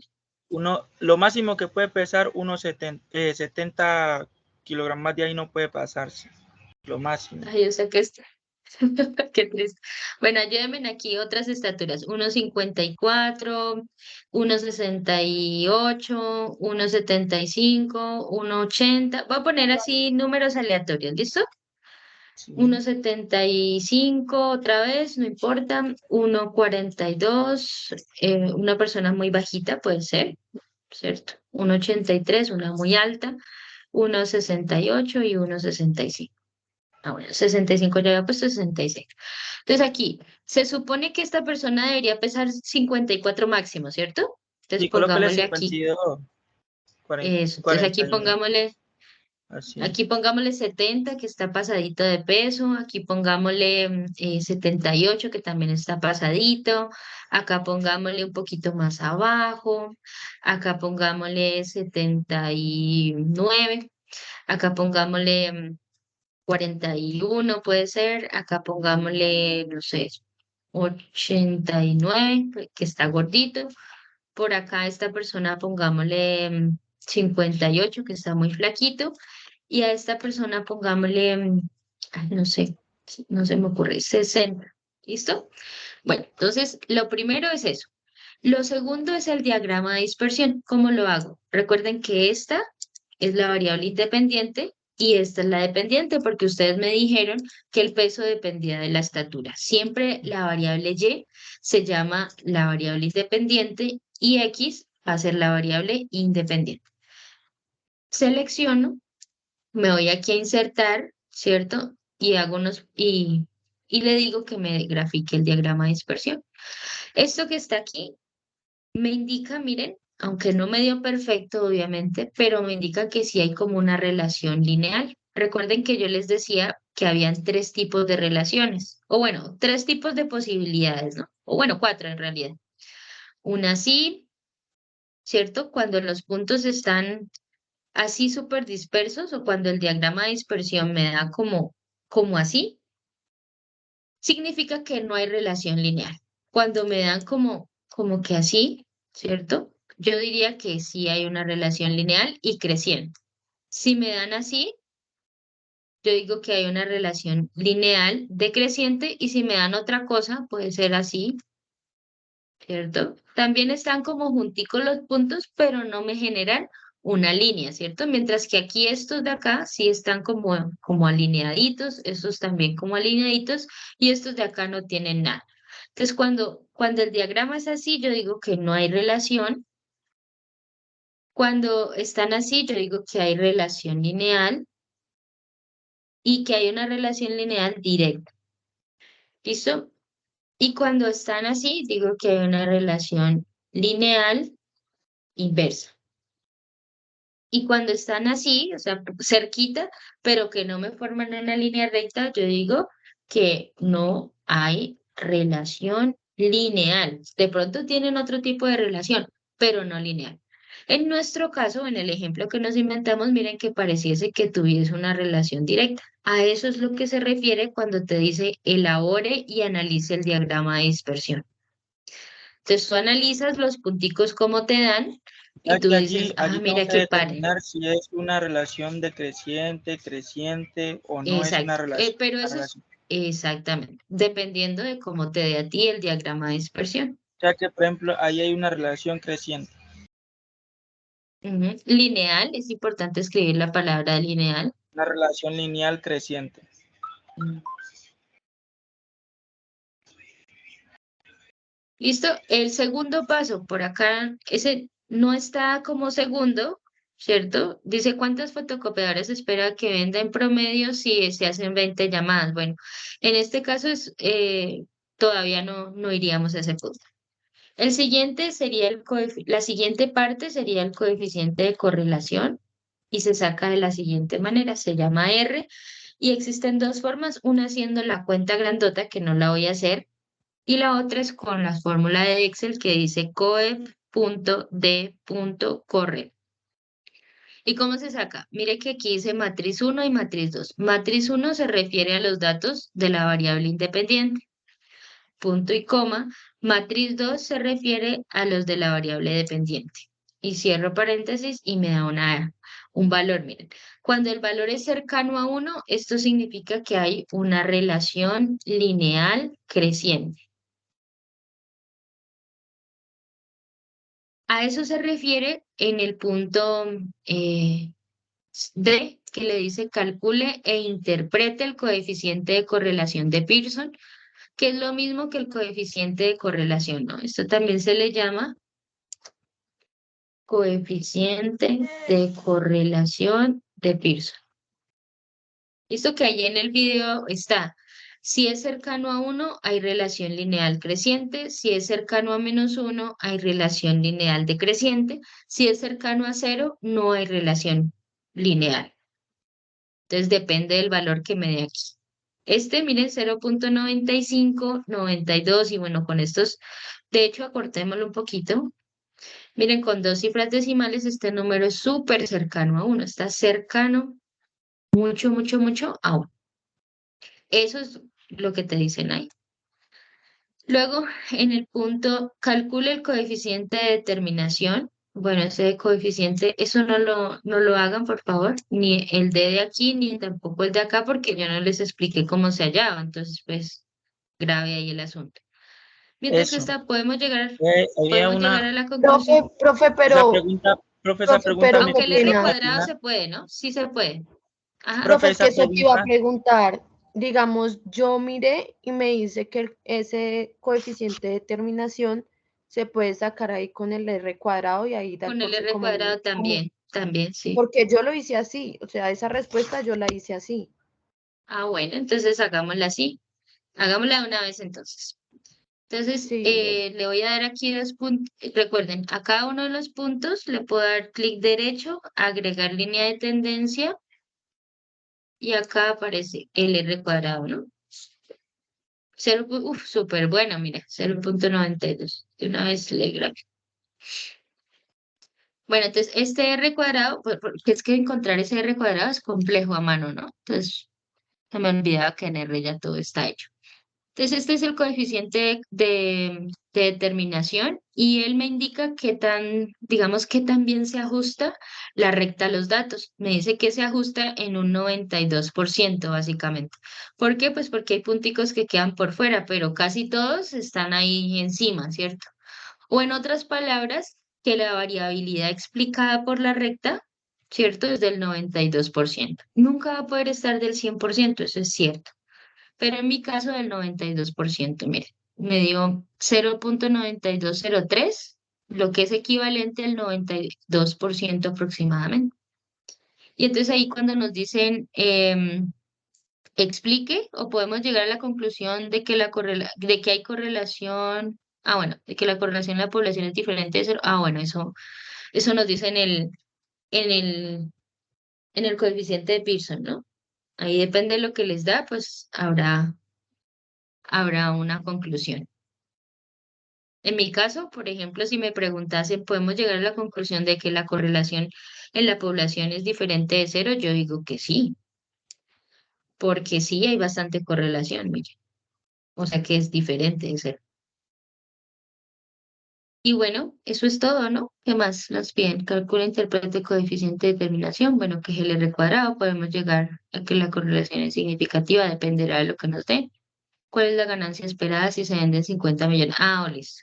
Lo máximo que puede pesar unos 70 kilogramos, más de ahí no puede pasarse. Lo máximo. Ay, o sea que está. Qué triste. Bueno, ayúdenme aquí otras estaturas. 1,54, 1,68, 1,75, 1,80. Voy a poner así números aleatorios, ¿listo? Sí. 1,75 otra vez, no importa. 1,42, una persona muy bajita puede ser, ¿cierto? 1,83, una muy alta. 1,68 y 1,65. Ah, bueno, 65 ya había puesto 66. Entonces aquí, se supone que esta persona debería pesar 54 máximo, ¿cierto? Entonces Sí, colócale pongámosle aquí 52, eso. Entonces aquí 41. pongámosle Así. Aquí pongámosle 70, que está pasadito de peso. Aquí pongámosle 78, que también está pasadito. Acá pongámosle un poquito más abajo. Acá pongámosle 79. Acá pongámosle 41, puede ser. Acá pongámosle, no sé, 89, que está gordito. Por acá esta persona pongámosle 58, que está muy flaquito. Y a esta persona pongámosle, ay, no sé, no se me ocurre, 60. ¿Listo? Bueno, entonces lo primero es eso. Lo segundo es el diagrama de dispersión. ¿Cómo lo hago? Recuerden que esta es la variable independiente y esta es la dependiente, porque ustedes me dijeron que el peso dependía de la estatura. Siempre la variable y se llama la variable independiente y x va a ser la variable independiente. Selecciono, me voy aquí a insertar, ¿cierto? Y hago y le digo que me grafique el diagrama de dispersión. Esto que está aquí me indica, miren, aunque no me dio perfecto, obviamente, pero me indica que sí hay como una relación lineal. Recuerden que yo les decía que habían tres tipos de relaciones, o bueno, tres tipos de posibilidades, ¿no? O bueno, cuatro en realidad. Una así, ¿cierto? Cuando los puntos están así súper dispersos o cuando el diagrama de dispersión me da como así, significa que no hay relación lineal. Cuando me dan como que así, ¿cierto? Yo diría que sí hay una relación lineal y creciente. Si me dan así, yo digo que hay una relación lineal decreciente y si me dan otra cosa, puede ser así, ¿cierto? También están como junticos los puntos, pero no me generan una línea, ¿cierto? Mientras que aquí estos de acá sí están como alineaditos, estos también como alineaditos y estos de acá no tienen nada. Entonces, cuando el diagrama es así, yo digo que no hay relación. Cuando están así, yo digo que hay relación lineal y que hay una relación lineal directa. ¿Listo? Y cuando están así, digo que hay una relación lineal inversa. Y cuando están así, o sea, cerquita, pero que no me forman una línea recta, yo digo que no hay relación lineal. De pronto tienen otro tipo de relación, pero no lineal. En nuestro caso, en el ejemplo que nos inventamos, miren que pareciese que tuviese una relación directa. A eso es lo que se refiere cuando te dice elabore y analice el diagrama de dispersión. Entonces tú analizas los punticos como te dan y Ya tú que dices, allí tengo mira que qué padre. determinar si es una relación decreciente, creciente o no es una Exacto, relación. pero eso es exactamente, dependiendo de cómo te dé a ti el diagrama de dispersión. Ya que, por ejemplo, ahí hay una relación creciente. Lineal, es importante escribir la palabra lineal. Una relación lineal creciente. Mm. Listo, el segundo paso por acá, ese no está como segundo, ¿cierto? Dice cuántas fotocopiadoras espera que venda en promedio si se hacen 20 llamadas. Bueno, en este caso todavía no iríamos a ese punto. El siguiente sería la siguiente parte sería el coeficiente de correlación y se saca de la siguiente manera, se llama R y existen dos formas, una haciendo la cuenta grandota que no la voy a hacer y la otra es con la fórmula de Excel que dice coef.d.corre. ¿Y cómo se saca? Mire que aquí dice matriz 1 y matriz 2. Matriz 1 se refiere a los datos de la variable independiente. Punto y coma. Matriz 2 se refiere a los de la variable dependiente. Y cierro paréntesis y me da un valor. Miren, cuando el valor es cercano a 1, esto significa que hay una relación lineal creciente. A eso se refiere en el punto D, que le dice calcule e interprete el coeficiente de correlación de Pearson, que es lo mismo que el coeficiente de correlación, ¿no? Esto también se le llama coeficiente de correlación de Pearson. Esto que ahí en el video está. Si es cercano a 1, hay relación lineal creciente. Si es cercano a -1, hay relación lineal decreciente. Si es cercano a 0, no hay relación lineal. Entonces depende del valor que me dé aquí. Miren, 0.95, 92, y bueno, con estos, de hecho, acortémoslo un poquito. Miren, con 2 cifras decimales, este número es súper cercano a 1, está cercano, mucho, mucho, mucho a 1. Eso es lo que te dicen ahí. Luego, en el punto, calcule el coeficiente de determinación. Bueno, ese coeficiente, eso no lo hagan, por favor, ni el de aquí, ni tampoco el de acá, porque yo no les expliqué cómo se hallaba, entonces, pues, grave ahí el asunto. Mientras que Eso. podemos llegar Había a la conclusión, Profe, esa pero, pregunta, profe, esa profe, pregunta pero me qué aunque el R pusieron pena. al cuadrado final. se puede, ¿no? Sí se puede. Ajá. Profe, Profe, es que esa eso te iba a pregunta, preguntar. Digamos, yo miré y me dice que ese coeficiente de determinación se puede sacar ahí con el R cuadrado y ahí dar Con el por R cuadrado también, sí. porque yo lo hice así, o sea, esa respuesta yo la hice así. Ah, bueno, entonces hagámosla así. Hagámosla de una vez entonces. Entonces, Sí, le voy a dar aquí 2 puntos. Recuerden, a cada uno de los puntos le puedo dar clic derecho, agregar línea de tendencia, y acá aparece el R cuadrado, ¿no? Súper bueno, mira, 0.92. De una vez le grabo. Bueno, entonces este R cuadrado, porque es que encontrar ese R cuadrado es complejo a mano, ¿no? Entonces, se me olvidaba que en R ya todo está hecho. Entonces, este es el coeficiente de determinación, y él me indica qué tan, digamos, qué tan bien se ajusta la recta a los datos. Me dice que se ajusta en un 92%, básicamente. ¿Por qué? Pues porque hay punticos que quedan por fuera, pero casi todos están ahí encima, ¿cierto? O en otras palabras, que la variabilidad explicada por la recta, ¿cierto? Es del 92%. Nunca va a poder estar del 100%, eso es cierto. Pero en mi caso del 92%, mire, me dio 0.9203, lo que es equivalente al 92% aproximadamente. Y entonces ahí cuando nos dicen explique, o podemos llegar a la conclusión de que, de que hay correlación, bueno, de que la correlación en la población es diferente de cero. Bueno, eso nos dice en el, en el coeficiente de Pearson, ¿no? Ahí depende de lo que les da, pues habrá una conclusión. En mi caso, por ejemplo, si me preguntasen, ¿podemos llegar a la conclusión de que la correlación en la población es diferente de cero? Yo digo que sí, porque sí hay bastante correlación, mire. O sea que es diferente de cero. Y bueno, eso es todo, ¿no? ¿Qué más nos piden? Calcula, interprete coeficiente de determinación. Bueno, que es el R cuadrado. Podemos llegar a que la correlación es significativa, dependerá de lo que nos den. ¿Cuál es la ganancia esperada si se venden 50 millones? Listo.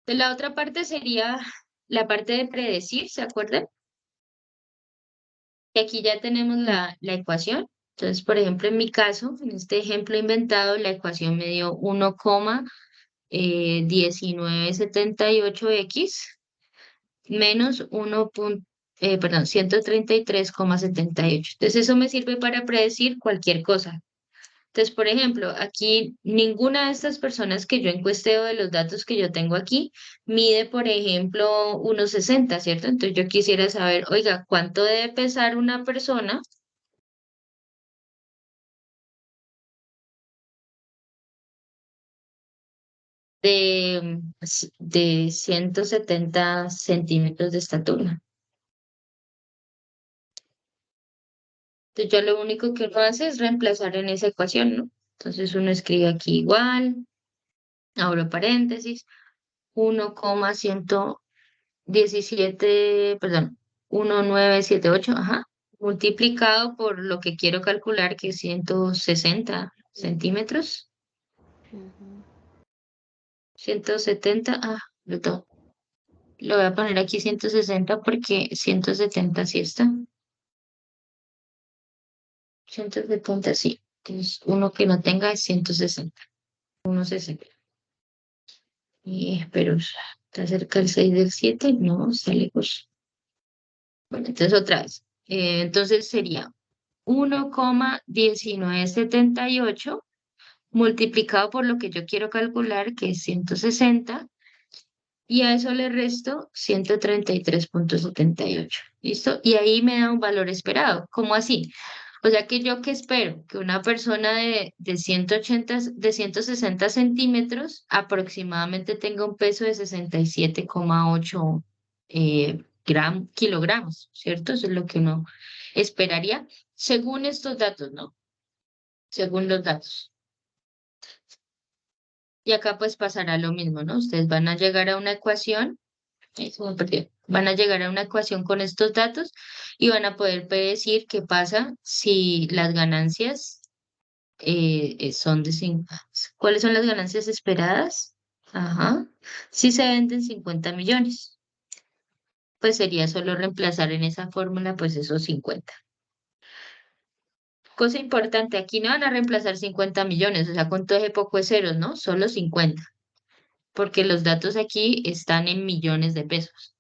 De la otra parte sería la parte de predecir, ¿se acuerdan? Y aquí ya tenemos la ecuación. Entonces, por ejemplo, en mi caso, en este ejemplo inventado, la ecuación me dio 1,1978x menos 133,78. Entonces, eso me sirve para predecir cualquier cosa. Entonces, por ejemplo, aquí ninguna de estas personas que yo encuesteo, de los datos que yo tengo aquí, mide, por ejemplo, 1,60, ¿cierto? Entonces yo quisiera saber, oiga, ¿cuánto debe pesar una persona de 170 centímetros de estatura? Entonces yo lo único que uno hace es reemplazar en esa ecuación, ¿no? Entonces uno escribe aquí igual, abro paréntesis, 1,117, perdón, 1978, ajá, multiplicado por lo que quiero calcular, que es 160 centímetros, ujú. 170, lo voy a poner aquí 160 porque 170 sí está, 170 sí, entonces uno que no tenga es 160, 160. Y espero, ¿está cerca el 6 del 7? No, está lejos. Bueno, entonces otra vez. Entonces sería 1,1978 multiplicado por lo que yo quiero calcular, que es 160, y a eso le resto 133,78. ¿Listo? Y ahí me da un valor esperado. ¿Cómo así? O sea que yo que espero que una persona de 180, de 160 centímetros aproximadamente tenga un peso de 67,8 kilogramos, ¿cierto? Eso es lo que uno esperaría según estos datos, ¿no? Según los datos. Y acá pues pasará lo mismo, ¿no? Ustedes van a llegar a una ecuación, eso me perdí. Van a llegar a una ecuación con estos datos y van a poder predecir qué pasa si las ganancias son de 5. ¿Cuáles son las ganancias esperadas? Ajá. Si se venden 50 millones, pues sería solo reemplazar en esa fórmula pues esos 50. Cosa importante, aquí no van a reemplazar 50 millones, o sea, con todo ese poco de ceros, ¿no? Solo 50, porque los datos aquí están en millones de pesos.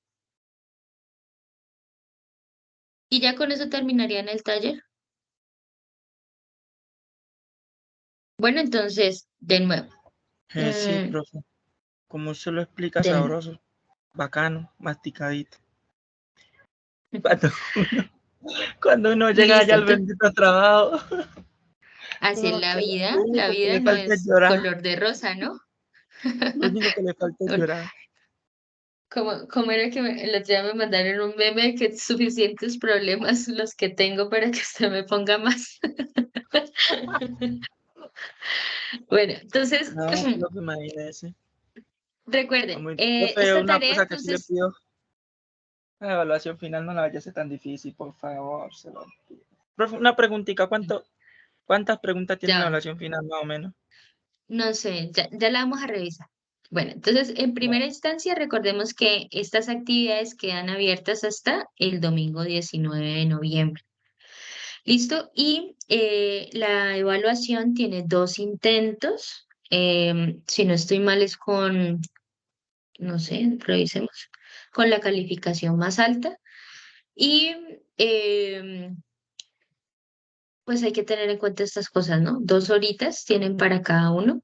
Y ya con eso terminarían el taller. Bueno, entonces, de nuevo, Sí, mm, profe. Como usted lo explica, de nuevo. sabroso, bacano, masticadito. Cuando cuando uno llega allá Listo, al bendito trabajo, así es no, que la lo único que vida le no falta es es llorar. color de rosa, ¿no? Lo único que le falta es llorar. Como era que el otro día me mandaron un meme que suficientes problemas los que tengo para que usted me ponga más. Bueno, entonces, No, profe, imagínese. recuerden, Profe, esta una tarea cosa que sí le entonces, pido, la evaluación final no la vaya a ser tan difícil, por favor, se lo pido. Profe, una preguntita, ¿cuántas preguntas tiene la ya, evaluación final más o menos? no sé, ya la vamos a revisar. Bueno, entonces, en primera instancia, recordemos que estas actividades quedan abiertas hasta el domingo 19 de noviembre. ¿Listo? Y la evaluación tiene 2 intentos. Si no estoy mal, es con, no sé, revisemos, con la calificación más alta. Y pues hay que tener en cuenta estas cosas, ¿no? 2 horitas tienen para cada uno.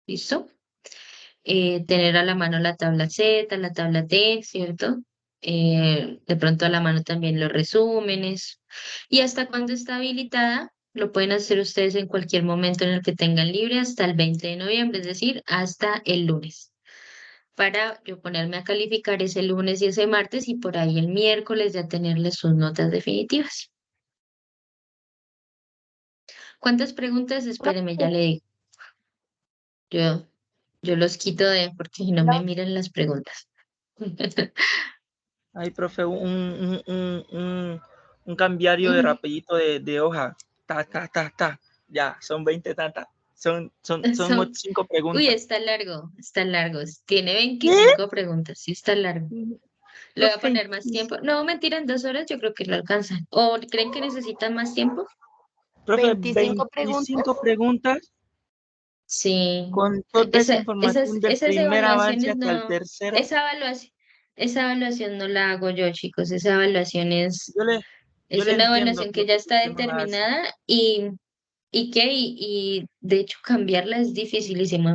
¿Listo? Tener a la mano la tabla Z, la tabla T, ¿cierto? De pronto a la mano también los resúmenes. Y hasta cuando está habilitada, lo pueden hacer ustedes en cualquier momento en el que tengan libre hasta el 20 de noviembre, es decir, hasta el lunes. Para yo ponerme a calificar ese lunes y ese martes y por ahí el miércoles ya tenerles sus notas definitivas. ¿Cuántas preguntas? Espéreme, ya le digo. Yo, yo los quito porque si no me miran las preguntas. Ay, profe, un cambiario de Ujú. rapidito de hoja. Ta. Ya, son 20 tantas. Son Son 5 Uy, preguntas. está largo, está largo. Tiene ¿Qué? 25 preguntas, sí está largo. ¿Le voy a Profe, poner más tiempo? No, mentira, en 2 horas yo creo que lo alcanzan. ¿O creen que necesitan más tiempo? profe, 25 preguntas. 25 preguntas Sí. con toda esa información del Esas primer avance evaluaciones hasta el no, tercero. esa evaluación no la hago yo, chicos. Esa evaluación Yo le, yo es le una entiendo, evaluación que ya profe, que está usted no la hace. determinada y de hecho cambiarla es dificilísimo.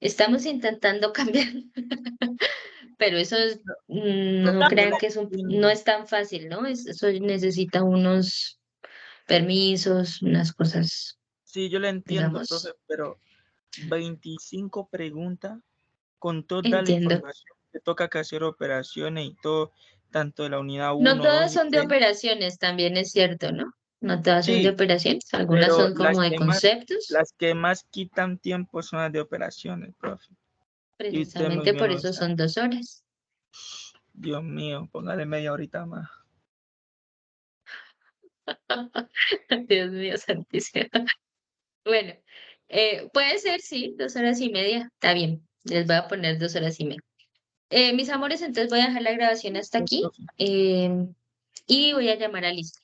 Estamos intentando cambiar. Pero eso no Profe, yo crean le que no entiendo. es tan fácil, ¿no? Eso necesita unos permisos, unas cosas, Sí, yo le entiendo, profe, digamos, pero 25 preguntas con toda la entiendo. información que toca que hacer operaciones y todo, tanto de la unidad No uno, 2 todas y son de 3. operaciones, también es cierto, ¿no? No todas son de Sí, operaciones, algunas pero son como de conceptos, las que más quitan tiempo son las de operaciones, profe. Y usted muy precisamente bien por lo eso sabe. son 2 horas. Dios mío, póngale media horita más. Dios mío, santísimo. Bueno, puede ser, sí, 2 horas y media, está bien, les voy a poner 2 horas y media. Mis amores, entonces voy a dejar la grabación hasta Sí, aquí profe. y voy a llamar a Liz.